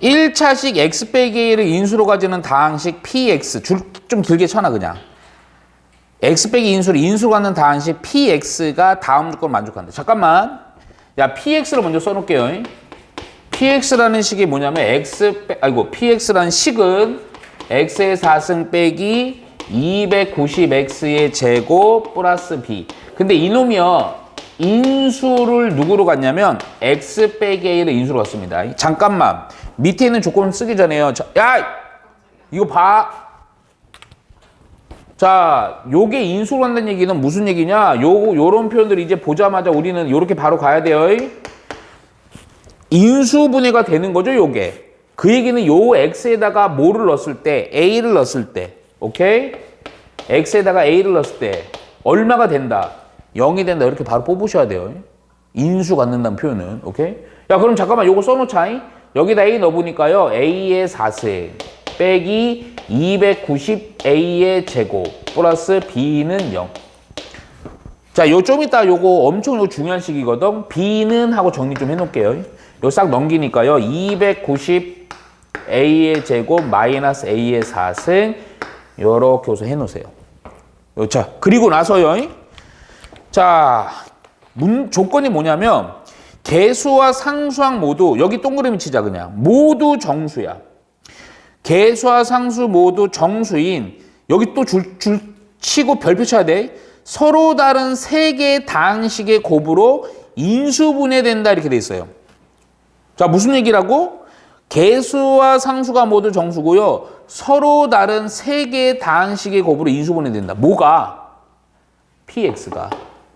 A: 1차식 x 빼기 1을 인수로 가지는 다항식 px. 줄 좀 길게 쳐놔, 그냥. x 빼기 인수를 인수로 갖는 다항식 px가 다음 조건을 만족한다. 잠깐만. 야, px를 먼저 써놓을게요. px라는 식이 뭐냐면 px라는 식은 x의 4승 빼기 290x의 제곱 플러스 b. 근데 이놈이요, 인수를 누구로 갔냐면 x 빼기 a를 인수로 갔습니다. 잠깐만, 밑에 있는 조건을 쓰기 전에요. 야, 이거 봐. 자, 요게 인수로 간다는 얘기는 무슨 얘기냐? 요런 표현들 이제 보자마자 우리는 요렇게 바로 가야 돼요. 인수분해가 되는 거죠, 요게. 그 얘기는 요 x에다가 뭐를 넣었을 때, a를 넣었을 때, 오케이? x에다가 a를 넣었을 때 얼마가 된다? 0이 된다. 이렇게 바로 뽑으셔야 돼요. 인수 갖는다는 표현은, 오케이? 야, 그럼 잠깐만 요거 써놓자. 여기다 a 넣어보니까요, a의 4승 빼기 290a의 제곱 플러스 b는 0. 자, 요 좀 이따 요거 엄청 중요한 식이거든. b는 하고 정리 좀 해놓을게요. 요 싹 넘기니까요, 290a의 제곱 마이너스 a의 4승 요렇게 우선 해놓으세요. 자, 그리고 나서요, 자, 조건이 뭐냐면 개수와 상수항 모두, 여기 동그라미 치자 그냥, 모두 정수야. 개수와 상수 모두 정수인, 여기 또 줄 치고 별표 쳐야 돼. 서로 다른 세 개의 다항식의 곱으로 인수분해된다, 이렇게 돼 있어요. 자, 무슨 얘기라고? 개수와 상수가 모두 정수고요, 서로 다른 세 개의 다항식의 곱으로 인수분해된다. 뭐가? px가.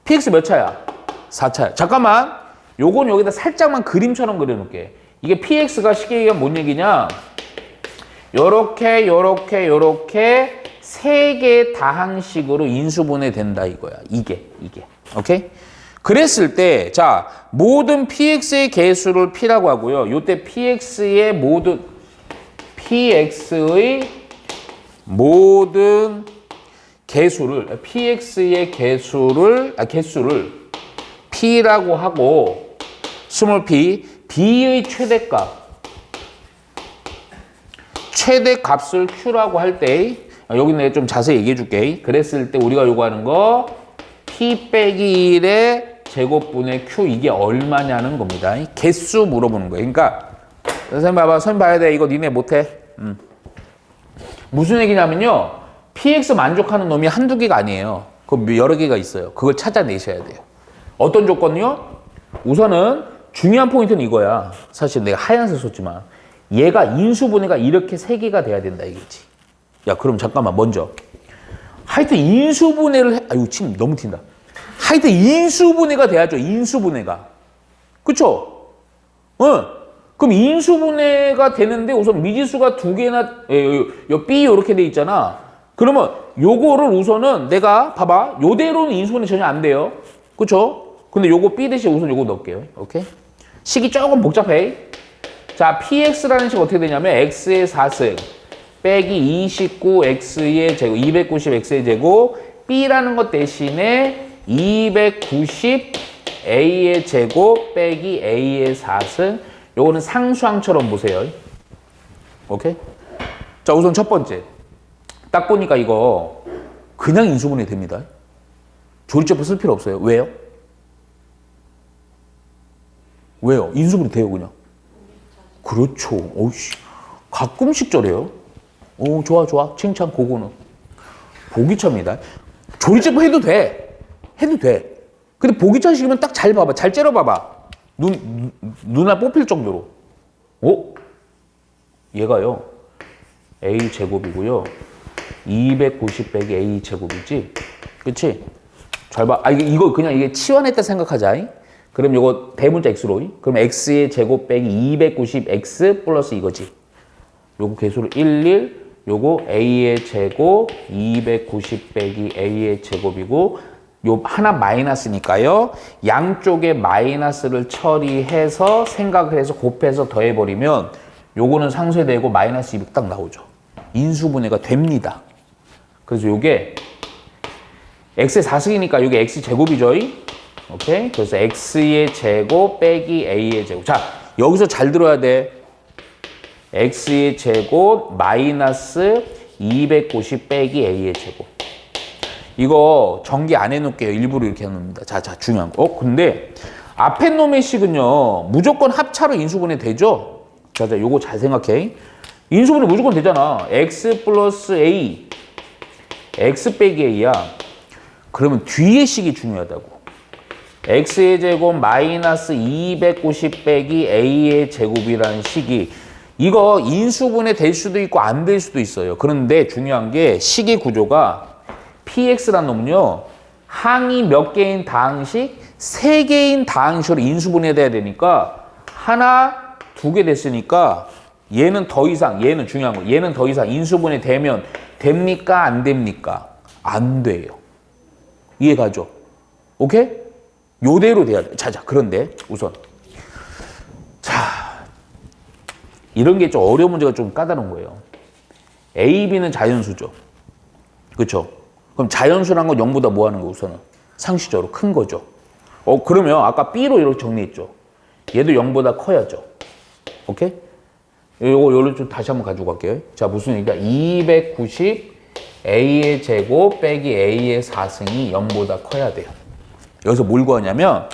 A: px 몇 차야? 4차야. 잠깐만, 요건 여기다 살짝만 그림처럼 그려놓을게. 이게 px가 쉽게 얘기하면 뭔 얘기냐? 요렇게 세 개의 다항식으로 인수분해 된다 이거야. 이게. 오케이? 그랬을 때, 자, 모든 px의 개수를 p라고 하고요. 요때 px의 모든 개수를 p라고 하고, 스몰 p, b의 최대값을 q라고 할 때, 여기 내가 좀 자세히 얘기해 줄게. 그랬을 때 우리가 요구하는 거, p 빼기 1의 제곱분의 q, 이게 얼마냐는 겁니다. 개수 물어보는 거예요. 그러니까, 선생님 봐봐, 선생님 봐야 돼. 이거 니네 못해. 무슨 얘기냐면요. px 만족하는 놈이 한두 개가 아니에요. 그 여러 개가 있어요. 그걸 찾아내셔야 돼요. 어떤 조건요? 우선은 중요한 포인트는 이거야. 사실 내가 하얀색 썼지만 얘가 인수분해가 이렇게 세 개가 돼야 된다 이거지. 야, 그럼 잠깐만 먼저 하여튼 인수분해를 아유 침 너무 튄다. 하여튼 인수분해가 돼야죠. 인수분해가. 그쵸? 응. 그럼 인수분해가 되는데 우선 미지수가 두 개나 요 B 이렇게 돼 있잖아. 그러면 요거를 우선은 내가 봐봐. 요대로는 인수분해 전혀 안 돼요. 그쵸? 근데 요거 B 대신 우선 요거 넣을게요. 오케이? 식이 조금 복잡해. 자, px라는 식 어떻게 되냐면 x의 4승 빼기 29x의 제곱, 290x의 제곱, b라는 것 대신에 290a의 제곱 빼기 a의 4승. 요거는 상수항처럼 보세요. 오케이? 자, 우선 첫 번째. 딱 보니까 이거 그냥 인수분해 됩니다. 조리제법 쓸 필요 없어요. 왜요? 왜요? 인수분해 돼요, 그냥. 그렇죠. 어이씨. 가끔씩 저래요. 오, 좋아, 좋아. 칭찬, 그거는. 보기 찹니다. 조리제법 해도 돼. 해도 돼. 근데 보기 차식이면 딱 잘 봐봐. 잘 째려봐봐. 눈알 뽑힐 정도로. 오? 얘가요. a 제곱이고요. 290 빼기 a 제곱이지. 그치? 잘 봐. 아, 이거 그냥 이게 치환했다 생각하자. 그럼 요거 대문자 x로. 그럼 x의 제곱 빼기 290x 플러스 이거지. 요거 개수를 11. 요거 a의 제곱 290 빼기 a의 제곱이고 요 하나 마이너스니까요. 양쪽에 마이너스를 처리해서 생각을 해서 곱해서 더해버리면 요거는 상쇄되고 마이너스 200 딱 나오죠. 인수분해가 됩니다. 그래서 요게 x의 4승이니까 요게 x 제곱이죠. 오케이? 그래서 x의 제곱 빼기 a의 제곱. 자, 여기서 잘 들어야 돼. x의 제곱 마이너스 290 빼기 a의 제곱. 이거 전기 안 해놓을게요. 일부러 이렇게 해놓습니다. 자, 중요한 거. 근데 앞에 놈의 식은요. 무조건 합차로 인수분해 되죠? 자, 요거 잘 생각해. 인수분해 무조건 되잖아. x 플러스 a. x 빼기 a야. 그러면 뒤의 식이 중요하다고. x의 제곱 마이너스 290 빼기 a의 제곱이라는 식이 이거 인수분해 될 수도 있고 안 될 수도 있어요. 그런데 중요한 게 식의 구조가 px라는 놈은요. 항이 몇 개인 다항식? 3개인 다항식으로 인수분해돼야 되니까 하나, 2개 됐으니까 얘는 더 이상, 얘는 중요한 거. 얘는 더 이상 인수분해 되면 됩니까? 안 됩니까? 안 돼요. 이해가죠? 오케이? 요대로 돼야 돼. 자, 그런데 우선 자, 이런 게 좀 어려운 문제가 좀 까다로운 거예요. A, B는 자연수죠. 그렇죠? 그럼 자연수란 건 0보다 뭐 하는 거 우선은? 상식적으로 큰 거죠. 그러면 아까 B로 이렇게 정리했죠. 얘도 0보다 커야죠. 오케이? 요거 좀 다시 한번 가지고 갈게요. 자, 무슨 얘기야? 290 A의 제곱 빼기 A의 4승이 0보다 커야 돼요. 여기서 뭘 구하냐면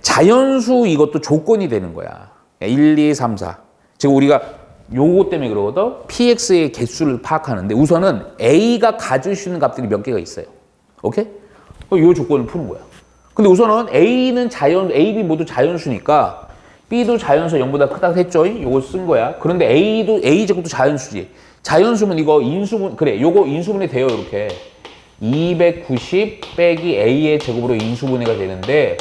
A: 자연수 이것도 조건이 되는 거야. 1, 2, 3, 4. 지금 우리가 요거 때문에 그러거든. px의 개수를 파악하는데 우선은 a가 가질 수 있는 값들이 몇 개가 있어요. 오케이? 요 조건을 푸는 거야. 근데 우선은 a는 a, b 모두 자연수니까 b도 자연수 0보다 크다고 했죠. 요거 쓴 거야. 그런데 a 제곱도 자연수지. 자연수면 이거 그래. 요거 인수분해 돼요. 이렇게. 290 빼기 a의 제곱으로 인수분해가 되는데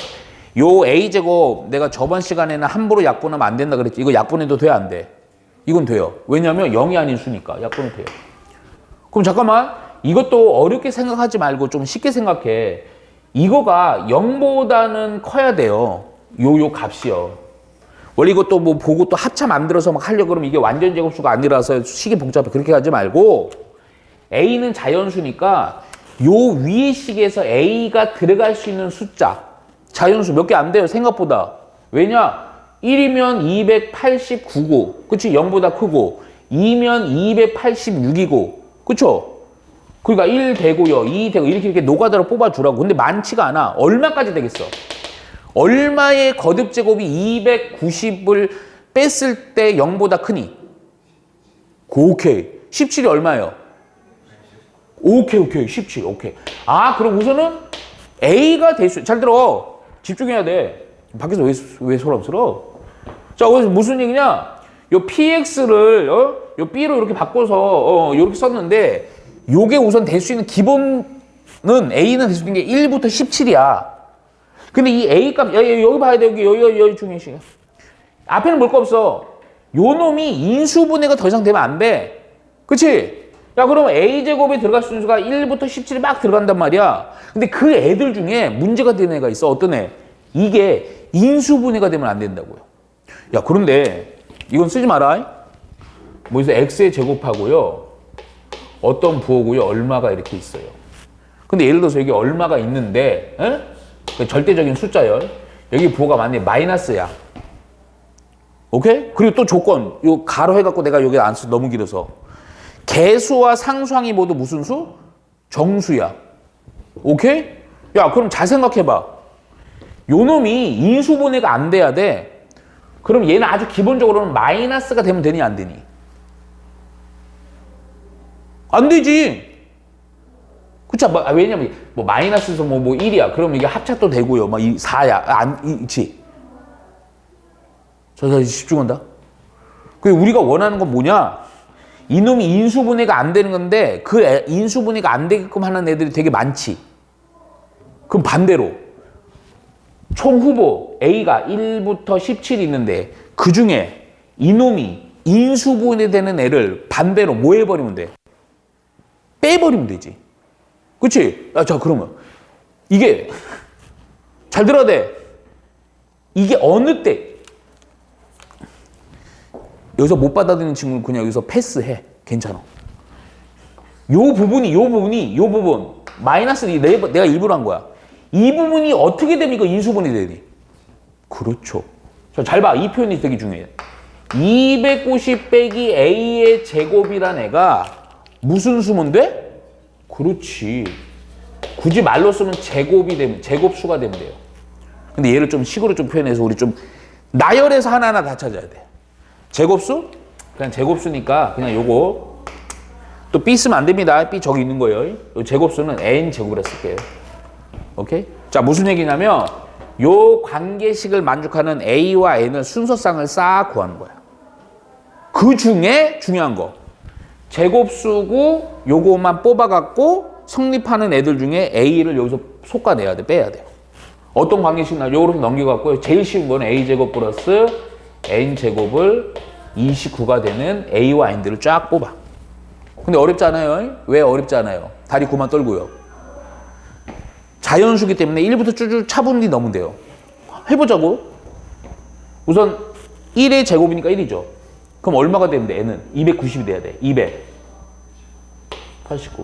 A: 요 a제곱 내가 저번 시간에는 함부로 약분하면 안 된다 그랬지. 이거 약분해도 돼? 안 돼? 이건 돼요. 왜냐면 0이 아닌 수니까 약분이 돼요. 그럼 잠깐만 이것도 어렵게 생각하지 말고 좀 쉽게 생각해. 이거가 0보다는 커야 돼요. 요 값이요. 원래 이것도 뭐 보고 또 합차 만들어서 막 하려고 그러면 이게 완전 제곱수가 아니라서 식이 복잡해. 그렇게 하지 말고 A는 자연수니까 요 위의 식에서 A가 들어갈 수 있는 숫자 자연수 몇 개 안 돼요. 생각보다. 왜냐? 1이면 289고 그치? 0보다 크고 2면 286이고 그쵸? 그러니까 1 되고요. 2 되고 이렇게 노가다로 뽑아주라고. 근데 많지가 않아. 얼마까지 되겠어? 얼마의 거듭제곱이 290을 뺐을 때 0보다 크니? 오케이. 17이 얼마예요? 오케이. 17. 오케이. 아, 그럼 우선은 A가 될 수, 잘 들어. 집중해야 돼. 밖에서 왜 소란스러워? 자, 그래서 무슨 얘기냐? 요 PX를, 요 B로 이렇게 바꿔서, 이렇게 썼는데, 요게 우선 될 수 있는 기본은 A는 될 수 있는 게 1부터 17이야. 근데 이 A 값, 여기 봐야 돼. 여기 중요한 시간. 앞에는 볼 거 없어. 요 놈이 인수분해가 더 이상 되면 안 돼. 그치? 야, 그럼 A제곱에 들어갈 수 있는 수가 1부터 17이 막 들어간단 말이야. 근데 그 애들 중에 문제가 되는 애가 있어. 어떤 애? 이게 인수분해가 되면 안 된다고요. 야, 그런데 이건 쓰지 마라. 뭐에서 X의 제곱하고요. 어떤 부호고요. 얼마가 이렇게 있어요. 근데 예를 들어서 여기 얼마가 있는데, 절대적인 숫자요. 여기 부호가 만약에 마이너스야. 오케이? 그리고 또 조건, 요 가로 해갖고 내가 여기 안 써, 너무 길어서. 개수와 상수항이 모두 무슨 수? 정수야. 오케이? 야, 그럼 잘 생각해봐. 요 놈이 인수분해가 안 돼야 돼. 그럼 얘는 아주 기본적으로는 마이너스가 되면 되니, 안 되니? 안 되지. 그쵸? 왜냐면, 마이너스에서 뭐 1이야. 그럼 이게 합차도 되고요. 막 4야. 있지? 저 집중한다. 그 우리가 원하는 건 뭐냐? 이놈이 인수분해가 안 되는 건데, 그 인수분해가 안 되게끔 하는 애들이 되게 많지. 그럼 반대로. 총 후보 A가 1부터 17이 있는데, 그 중에 이놈이 인수분해되는 애를 반대로 뭐 해버리면 돼? 빼버리면 되지. 그치? 자, 그러면. 이게, 잘 들어야 돼. 이게 어느 때, 여기서 못 받아들이는 친구는 그냥 여기서 패스해. 괜찮아. 요 부분, 마이너스 내가 일부러 한 거야. 이 부분이 어떻게 되면 이거 인수분해 되니? 그렇죠. 자, 잘 봐. 이 표현이 되게 중요해. 290 빼기 A의 제곱이란 애가 무슨 수면 돼? 그렇지. 굳이 말로 쓰면 제곱수가 되면 돼요. 근데 얘를 좀 식으로 좀 표현해서 우리 좀 나열해서 하나하나 다 찾아야 돼. 제곱수? 그냥 제곱수니까 그냥 요거 또 B 쓰면 안 됩니다. B 저기 있는 거예요. 요 제곱수는 N 제곱이라 쓸게요. 오케이? 자, 무슨 얘기냐면 요 관계식을 만족하는 A와 N을 순서상을 싹 구하는 거야. 그 중에 중요한 거. 제곱수고 요거만 뽑아갖고 성립하는 애들 중에 A를 여기서 솎아내야 돼. 빼야 돼. 어떤 관계식 나 요렇게 넘겨갖고 제일 쉬운 거는 A제곱 플러스 N제곱을 29가 되는 A와 N들을 쫙 뽑아. 근데 어렵지 않아요? 왜 어렵지 않아요? 다리 그만 떨고요. 자연수기 때문에 1부터 쭉쭉 차분히 넣으면 돼요. 해보자고. 우선 1의 제곱이니까 1이죠. 그럼 얼마가 되면 돼? N은 290이 돼야 돼. 289.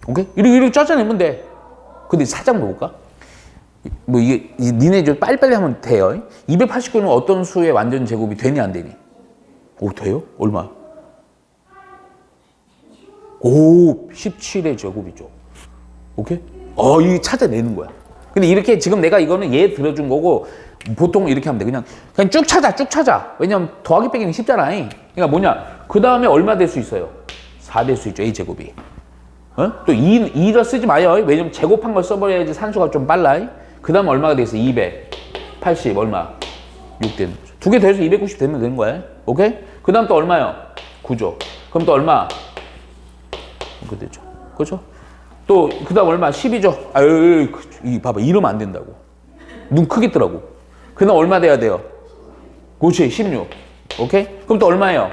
A: 오케이? 이렇게 짜증내면 돼. 근데 살짝 볼까? 이게 니네 좀 빨리빨리 하면 돼요. 289는 어떤 수의 완전 제곱이 되니 안 되니? 오, 돼요? 얼마? 오, 17의 제곱이죠. 오케이? 이 찾아내는 거야. 근데 이렇게 지금 내가 이거는 얘 들어준 거고 보통 이렇게 하면 돼. 그냥 쭉 찾아. 왜냐면 더하기 빼기는 쉽잖아. 그러니까 뭐냐? 그 다음에 얼마 될 수 있어요? 4 될 수 있죠. A 제곱이. 또 2를 쓰지 마요. 왜냐면 제곱한 걸 써버려야지 산수가 좀 빨라. 그 다음 얼마가 되겠어? 280 얼마? 6 되는 거죠. 두 개 더해서 290 되면 되는 거야. 오케이? 그 다음 또 얼마요? 9죠. 그럼 또 얼마? 그 되죠. 그렇죠? 또 그 다음 얼마? 10이죠. 아유, 봐봐. 이러면 안 된다고. 눈 크게 뜨라고. 그 다음 얼마 돼야 돼요? 그렇지. 16. 오케이? 그럼 또 얼마예요?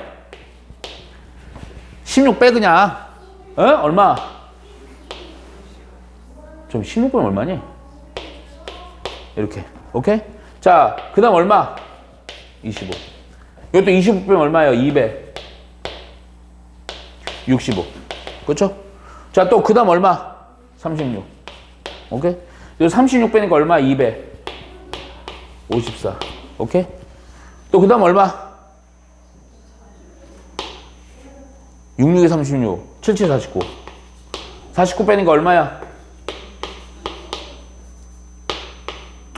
A: 16 빼 그냥. 얼마? 좀 16분의 얼마니? 이렇게. 오케이? 자, 그 다음 얼마? 25. 이것도 25분의 얼마예요? 200. 65. 그렇죠? 자, 또 그 다음 얼마? 36. 오케이? 이거 36 빼니까 얼마? 200. 54. 오케이? 또 그 다음 얼마? 66에 36. 77, 49. 49 빼니까 얼마야?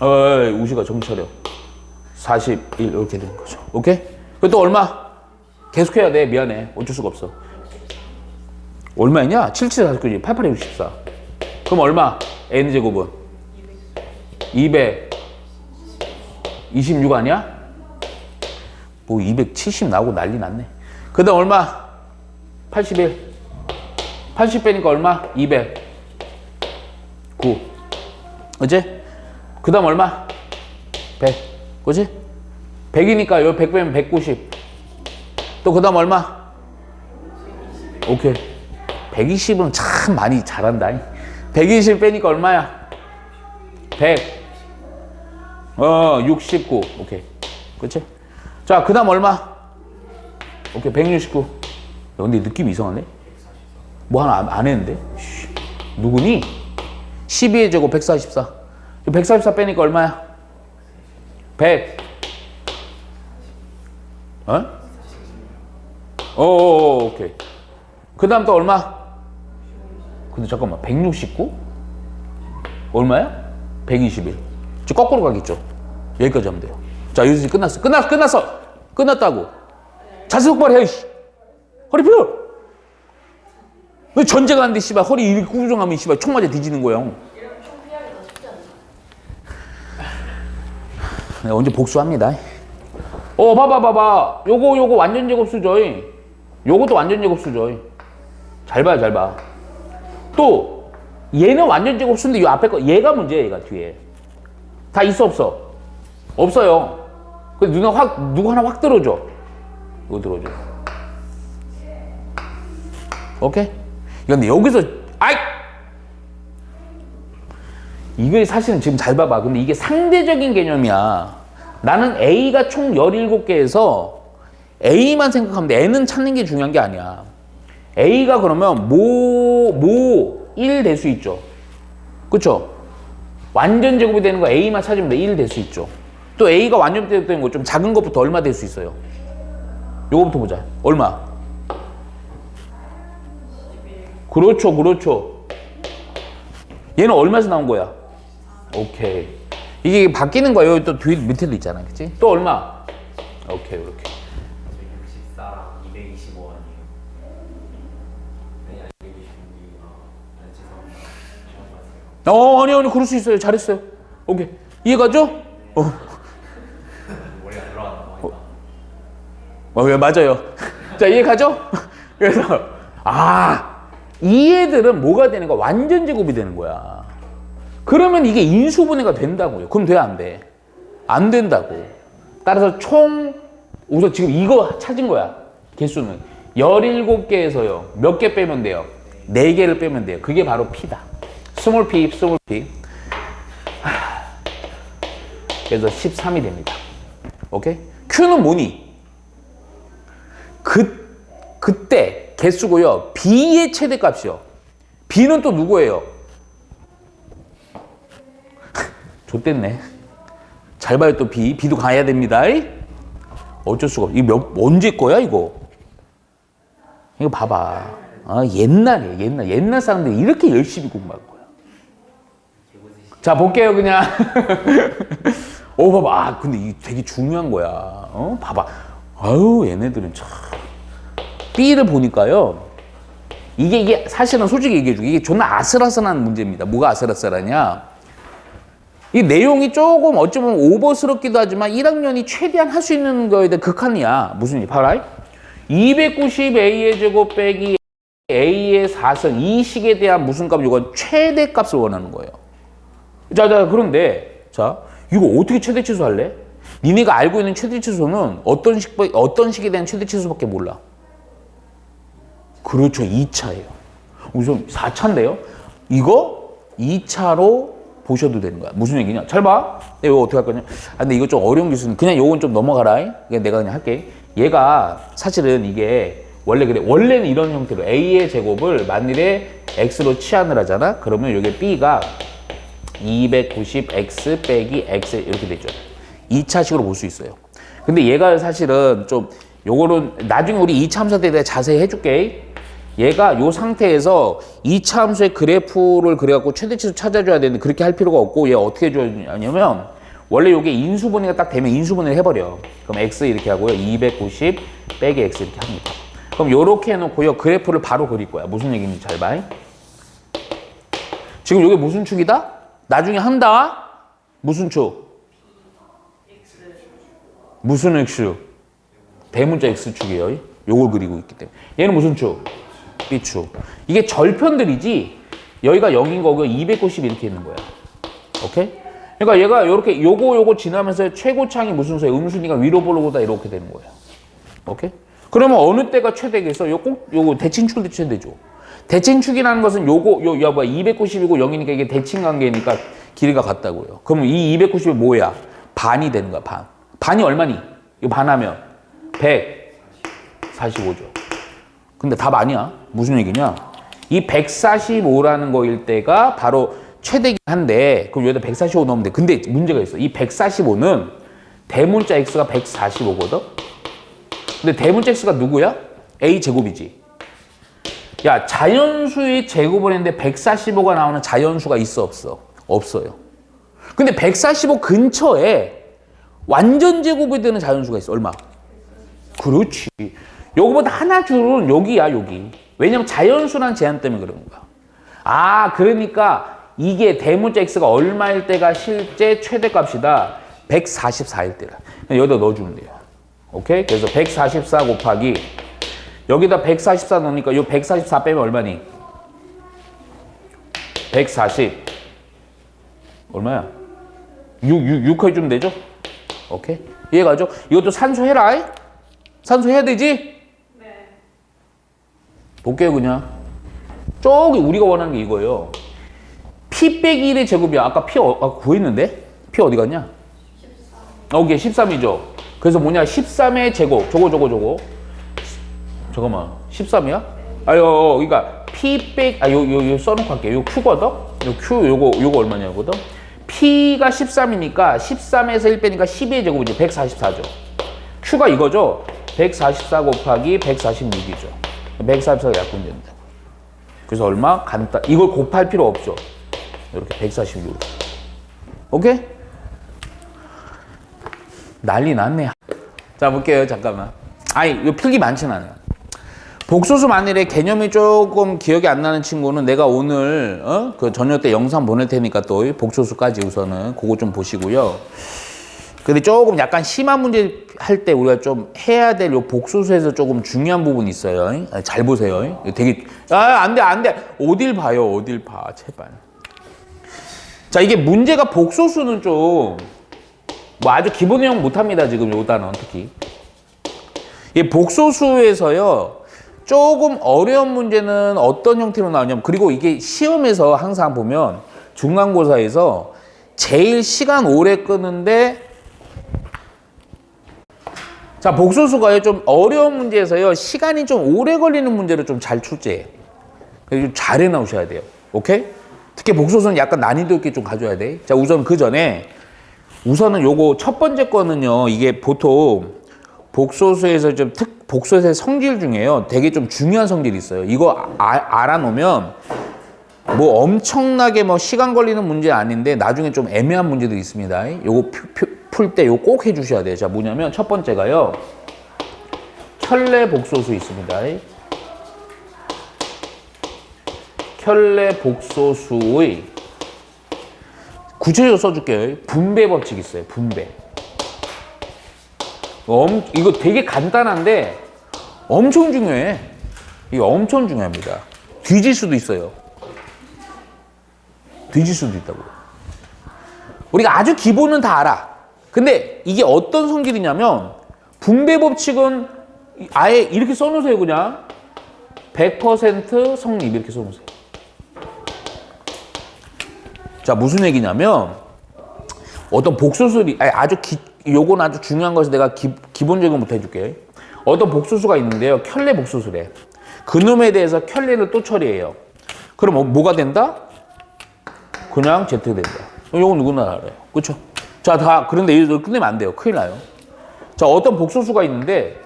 A: 우시가 정신 차려. 41 이렇게 되는 거죠. 오케이? 그또 얼마? 계속해야 돼. 미안해. 어쩔 수가 없어. 얼마냐? 77, 49지. 88에 64. 그럼 얼마? n제곱은? 226 아니야? 뭐 270 나오고 난리 났네. 그 다음 얼마? 81. 80 빼니까 얼마? 200. 9. 그치? 그 다음 얼마? 100. 그치? 100이니까 여기 100 빼면 190. 또 그 다음 얼마? 오케이. 120은 참 많이 잘한다. 120 빼니까 얼마야? 100. 69. 오케이. 그치? 자, 그 다음 얼마? 오케이. 169. 야, 근데 느낌이 이상하네? 뭐 하나 안 했는데? 누구니? 12의 제곱 144. 144 빼니까 얼마야? 100. 오케이. 그 다음 또 얼마? 근데 잠깐만, 169? 얼마야? 121. 저 거꾸로 가겠죠? 여기까지 하면 돼요. 자, 여기서 끝났어. 끝났어! 끝났다고. 자세 똑바로 해, 씨. 허리 펴! 왜 전쟁 하는데, 씨발, 허리 이렇게 구부정하면, 씨발, 총 맞아 뒤지는 거야.
C: 이러면 총 피하기가 쉽지 않나?
A: 내가 언제 복수합니다. 봐봐. 요거 완전 제곱수죠. 요것도 완전 제곱수죠. 잘 봐요, 잘 봐. 또, 얘는 완전 제곱수인데, 요 앞에 거, 얘가 문제야, 얘가 뒤에. 다 있어, 없어? 없어요. 근데 누구 하나 확 들어줘. 이거 들어줘. 오케이? 근데 여기서, 이게 사실은 지금 잘 봐봐. 근데 이게 상대적인 개념이야. 나는 A가 총 17개에서 A만 생각하면 돼. N은 찾는 게 중요한 게 아니야. A가 그러면 모 1 될 수 있죠. 그쵸? 완전 제곱이 되는 거 A만 찾으면 돼. 1 될 수 있죠. 또 A가 완전 제곱이 되는 거 좀 작은 것부터 얼마 될 수 있어요? 요거부터 보자. 얼마? 그렇죠. 얘는 얼마에서 나온 거야? 오케이. 이게 바뀌는 거예요. 또 뒤 밑에도 있잖아. 그치? 또 얼마? 오케이, 이렇게.
B: 64랑 225원이에요. 아니, 226이구나. 죄송합니다.
A: 아니, 그럴 수 있어요. 잘했어요. 오케이. 이해가죠?
B: 머리 안 들어갔나 봐.
A: 예, 맞아요. 자, 이해가죠? 그래서, 이 애들은 뭐가 되는 거야? 완전 제곱이 되는 거야. 그러면 이게 인수분해가 된다고요. 그럼 돼, 안 돼? 안 된다고. 따라서 우선 지금 이거 찾은 거야. 개수는. 17개에서요. 몇 개 빼면 돼요? 4개를 빼면 돼요. 그게 바로 P다. 스몰 P. 그래서 13이 됩니다. 오케이? Q는 뭐니? 그때 개수고요. B의 최대값이요. B는 또 누구예요? 좆됐네. 잘 봐요, 또 B. B도 가야 됩니다. 어쩔 수가 없어. 이거 언제 거야, 이거? 이거 봐봐. 옛날이에요, 옛날 사람들이 이렇게 열심히 공부한 거야. 자, 볼게요, 그냥. 봐봐. 근데 이게 되게 중요한 거야. 봐봐. 얘네들은 참. B를 보니까요. 이게 사실은 솔직히 얘기해줄게. 이게 존나 아슬아슬한 문제입니다. 뭐가 아슬아슬하냐? 이 내용이 조금 어쩌면 오버스럽기도 하지만 1학년이 최대한 할 수 있는 거에 대한 극한이야. 무슨 일? 봐라. 290A의 제곱 빼기 A의 4승 이 식에 대한 무슨 값? 이건 최대값을 원하는 거예요. 자, 그런데 이거 어떻게 최대치수 할래? 니네가 알고 있는 최대치수는 어떤 식에 대한 최대치수밖에 몰라. 그렇죠. 2차예요. 우선 4차인데요. 이거 2차로 보셔도 되는 거야. 무슨 얘기냐? 잘 봐. 내가 이거 어떻게 할 거냐? 근데 이거 좀 어려운 기술은 그냥 요건 좀 넘어가라. 그냥 내가 그냥 할게. 얘가 사실은 이게 원래 그래. 원래는 이런 형태로 a의 제곱을 만일에 x로 치환을 하잖아. 그러면 여기 b가 290x 빼기 x 이렇게 되죠. 2차식으로 볼 수 있어요. 근데 얘가 사실은 좀 요거는 나중에 우리 2차 함수에 대해 자세히 해줄게. 얘가 요 상태에서 2차 함수의 그래프를 그래갖고 최대치수 찾아줘야 되는데 그렇게 할 필요가 없고 얘 어떻게 해줘야냐면 원래 요게 인수분해가 딱 되면 인수분해를 해버려. 그럼 x 이렇게 하고요. 290 빼기 x 이렇게 합니다. 그럼 요렇게 해놓고요. 그래프를 바로 그릴 거야. 무슨 얘기인지 잘 봐. 지금 요게 무슨 축이다? 나중에 한다? 무슨 축? 무슨 x? 대문자 x축이에요. 요걸 그리고 있기 때문에. 얘는 무슨 축? b축. 이게 절편들이지 여기가 0인 거고 290 이렇게 있는 거야. 오케이? 그러니까 얘가 요렇게 요거 지나면서 최고창이 무슨 수야? 음순위가 위로 보러보다 이렇게 되는 거예요. 오케이? 그러면 어느 때가 최대겠어? 요거 대칭축일 때 최대죠. 대칭축이라는 것은 요거 290이고 0이니까 이게 대칭 관계니까 길이가 같다고요. 그러면 이 290이 뭐야? 반이 되는 거야, 반. 반이 얼마니? 이거 반하면 145죠. 근데 답 아니야. 무슨 얘기냐? 이 145라는 거일 때가 바로 최대긴 한데 그럼 여기다 145 넣으면 돼. 근데 문제가 있어. 이 145는 대문자 x가 145거든? 근데 대문자 x가 누구야? a 제곱이지. 야, 자연수의 제곱을 했는데 145가 나오는 자연수가 있어 없어? 없어요. 근데 145 근처에 완전 제곱이 되는 자연수가 있어. 얼마? 그렇지. 요거보다 하나 줄은 여기야, 여기. 왜냐면 자연수란 제한 때문에 그런 거야. 아, 그러니까 이게 대문자 x가 얼마일 때가 실제 최대값이다. 144일 때라. 여기다 넣어주면 돼요. 오케이? 그래서 144 곱하기 여기다 144 넣으니까 요 144 빼면 얼마니? 140 얼마야? 6 해주면 되죠? 오케이? 이해가죠? 이것도 산수해라. 산수해야 되지?
C: 네.
A: 볼게요 그냥. 저기 우리가 원하는 게 이거예요. p 빼기 1의 제곱이야. 아까 p 구했는데? p 어디 갔냐? 13. 오케이 13이죠. 그래서 뭐냐 13의 제곱 저거 잠깐만 13이야? 아유 그러니까 p 빼기 요 써놓고 할게. 요 q거든? 요 q 요거 얼마냐거든? p가 13이니까 13에서 1 빼니까 12의 제곱이지 144죠. q가 이거죠? 144 곱하기 146이죠. 144가 약분된다. 그래서 얼마? 간단. 이걸 곱할 필요 없죠. 이렇게 146. 오케이? 난리 났네. 자, 볼게요. 잠깐만. 아니, 이거 필기 많진 않아요. 복소수 만일에 개념이 조금 기억이 안 나는 친구는 내가 오늘 그 저녁 때 영상 보낼 테니까 또 복소수까지 우선은 그거 좀 보시고요. 근데 조금 약간 심한 문제 할 때 우리가 좀 해야 될 요 복소수에서 조금 중요한 부분이 있어요. 잘 보세요. 되게 안 돼. 어딜 봐요. 어딜 봐. 제발. 자, 이게 문제가 복소수는 좀 뭐 아주 기본 내용 못 합니다. 지금 요 단어 특히. 이 복소수에서요. 조금 어려운 문제는 어떤 형태로 나오냐면 그리고 이게 시험에서 항상 보면 중간고사에서 제일 시간 오래 끄는데 자, 복소수가요, 좀 어려운 문제에서요, 시간이 좀 오래 걸리는 문제를 좀 잘 출제해. 그래서 좀 잘 해나오셔야 돼요. 오케이? 특히 복소수는 약간 난이도 있게 좀 가져야 돼. 자, 우선 그 전에, 우선은 요거 첫 번째 거는요, 이게 보통 복소수에서 복소수의 성질 중에요, 되게 좀 중요한 성질이 있어요. 이거 알아놓으면, 뭐 엄청나게 뭐 시간 걸리는 문제 아닌데, 나중에 좀 애매한 문제들이 있습니다. 요거 풀 때 요거 꼭 해주셔야 돼요. 자, 뭐냐면 첫 번째가요. 켤레 복소수 있습니다. 켤레 복소수의 구체적으로 써줄게요. 분배 법칙 있어요. 분배. 이거 되게 간단한데 엄청 중요해. 이거 엄청 중요합니다. 뒤질 수도 있어요. 뒤질 수도 있다고. 우리가 아주 기본은 다 알아. 근데 이게 어떤 성질이냐면 분배 법칙은 아예 이렇게 써놓으세요. 그냥 100% 성립 이렇게 써놓으세요. 자, 무슨 얘기냐면 어떤 복소수들이 요건 아주 중요한 것을 내가 기본적으로부터 해줄게. 어떤 복소수가 있는데요. 켤레 복소수래. 그놈에 대해서 켤레를 또 처리해요. 그럼 뭐가 된다? 그냥 Z 된다. 요건 누구나 알아요. 그쵸? 자, 그런데 이걸 끝내면 안 돼요. 큰일 나요. 자, 어떤 복소수가 있는데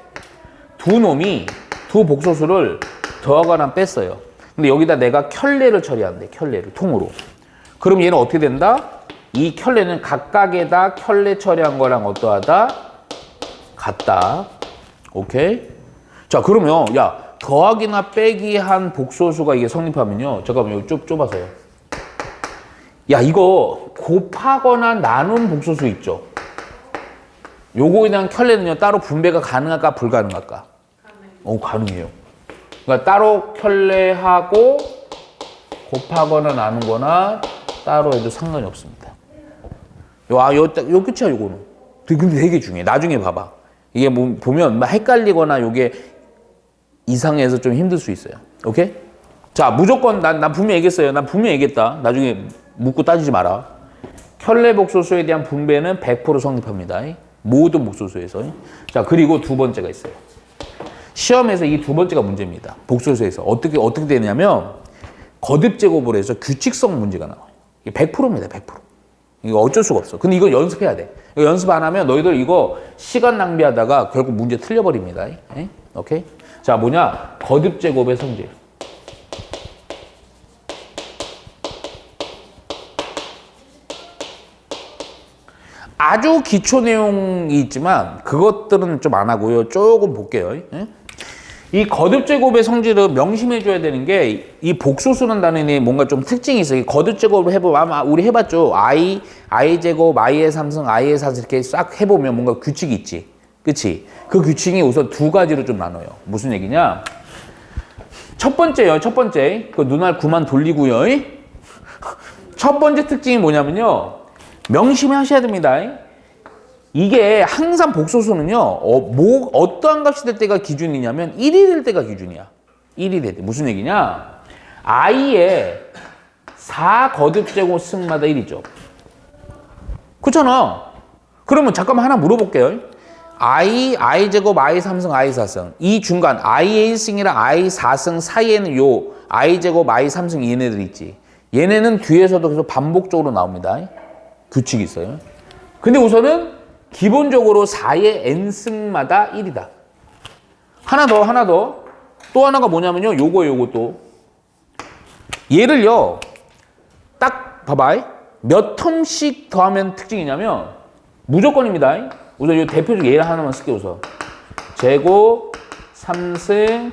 A: 두 복소수를 더하거나 뺐어요. 근데 여기다 내가 켤레를 처리한대. 켤레를 통으로. 그럼 얘는 어떻게 된다? 이 켤레는 각각에다 켤레 처리한 거랑 어떠하다? 같다. 오케이? 자, 그러면 야, 더하기나 빼기 한 복소수가 이게 성립하면요. 잠깐만요. 이거 좁아서요. 야, 이거 곱하거나 나눈 복소수 있죠? 요거에 대한 켤레는요. 따로 분배가 가능할까 불가능할까? 가능해요. 그러니까 따로 켤레하고 곱하거나 나누거나 따로 해도 상관이 없습니다. 요 끝이야, 요거는. 근데 되게 중요해. 나중에 봐봐. 이게 뭐 보면 헷갈리거나 요게 이상해서 좀 힘들 수 있어요. 오케이? 자, 무조건 난 분명히 얘기했어요. 난 분명히 얘기했다. 나중에 묻고 따지지 마라. 켤레 복소수에 대한 분배는 100% 성립합니다. 모든 복소수에서. 자, 그리고 두 번째가 있어요. 시험에서 이 두 번째가 문제입니다. 복소수에서. 어떻게 되냐면 거듭제곱을 해서 규칙성 문제가 나와요. 이게 100%입니다. 100%. 이거 어쩔 수가 없어. 근데 이거 연습해야 돼. 이거 연습 안 하면 너희들 이거 시간 낭비하다가 결국 문제 틀려버립니다. 오케이? 자, 뭐냐? 거듭제곱의 성질. 아주 기초 내용이 있지만 그것들은 좀 안 하고요. 조금 볼게요. 이 거듭제곱의 성질을 명심해줘야 되는 게 이 복소수는 단원이 뭔가 좀 특징이 있어요. 거듭제곱을 해보면 아마 우리 해봤죠. i제곱, i의 3승, i의 4승 이렇게 싹 해보면 뭔가 규칙이 있지. 그치? 그 규칙이 우선 두 가지로 좀 나눠요. 무슨 얘기냐? 첫 번째요. 첫 번째. 그 눈알 그만 돌리고요. 첫 번째 특징이 뭐냐면요. 명심하셔야 됩니다. 이게 항상 복소수는요, 어떠한 값이 될 때가 기준이냐면 1이 될 때가 기준이야. 1이 될 때. 무슨 얘기냐? i의 4거듭제곱 승마다 1이죠. 그렇잖아. 그러면 잠깐만 하나 물어볼게요. i제곱, i3승, i4승. 이 중간 i의 1승이랑 i4승 사이에는 요 i제곱, i3승 얘네들 있지. 얘네는 뒤에서도 계속 반복적으로 나옵니다. 규칙이 있어요. 근데 우선은 기본적으로 4의 n승마다 1이다. 하나 더. 또 하나가 뭐냐면요. 요것도. 얘를요. 딱 봐봐. 몇 텀씩 더하면 특징이냐면 무조건입니다. 우선 요 대표적 예를 하나만 쓸게 우선. 제곱, 3승,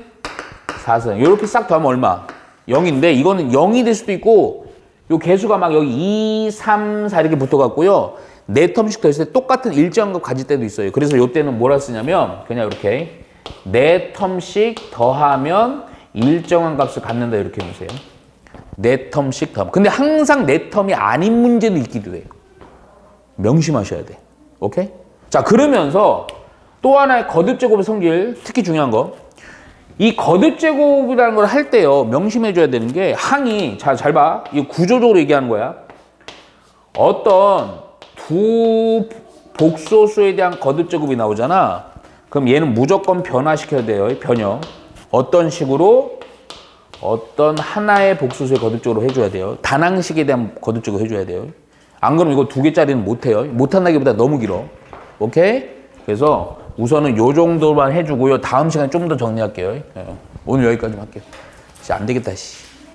A: 4승. 요렇게 싹 더하면 얼마? 0인데 이거는 0이 될 수도 있고 요 개수가 막 여기 2, 3, 4 이렇게 붙어갖고요. 4텀씩 더했을 때 똑같은 일정한 값 가질 때도 있어요. 그래서 요때는 뭐라 쓰냐면 그냥 이렇게 4텀씩 더하면 일정한 값을 갖는다 이렇게 해보세요. 4텀씩 더하면. 근데 항상 4텀이 아닌 문제도 있기도 해요. 명심하셔야 돼. 오케이? 자, 그러면서 또 하나의 거듭제곱의 성질, 특히 중요한 거. 이 거듭제곱이라는 걸 할 때요, 명심해줘야 되는 게 항이, 잘 봐. 이거 구조적으로 얘기하는 거야. 어떤 두 복소수에 대한 거듭제곱이 나오잖아. 그럼 얘는 무조건 변화시켜야 돼요. 변형. 어떤 식으로? 어떤 하나의 복소수의 거듭제곱으로 해줘야 돼요. 단항식에 대한 거듭제곱 해줘야 돼요. 안 그러면 이거 2개짜리는 못해요. 못한다기보다 너무 길어. 오케이? 그래서 우선은 요 정도만 해주고요. 다음 시간에 좀 더 정리할게요. 오늘 여기까지만 할게요. 진짜 안 되겠다, 씨.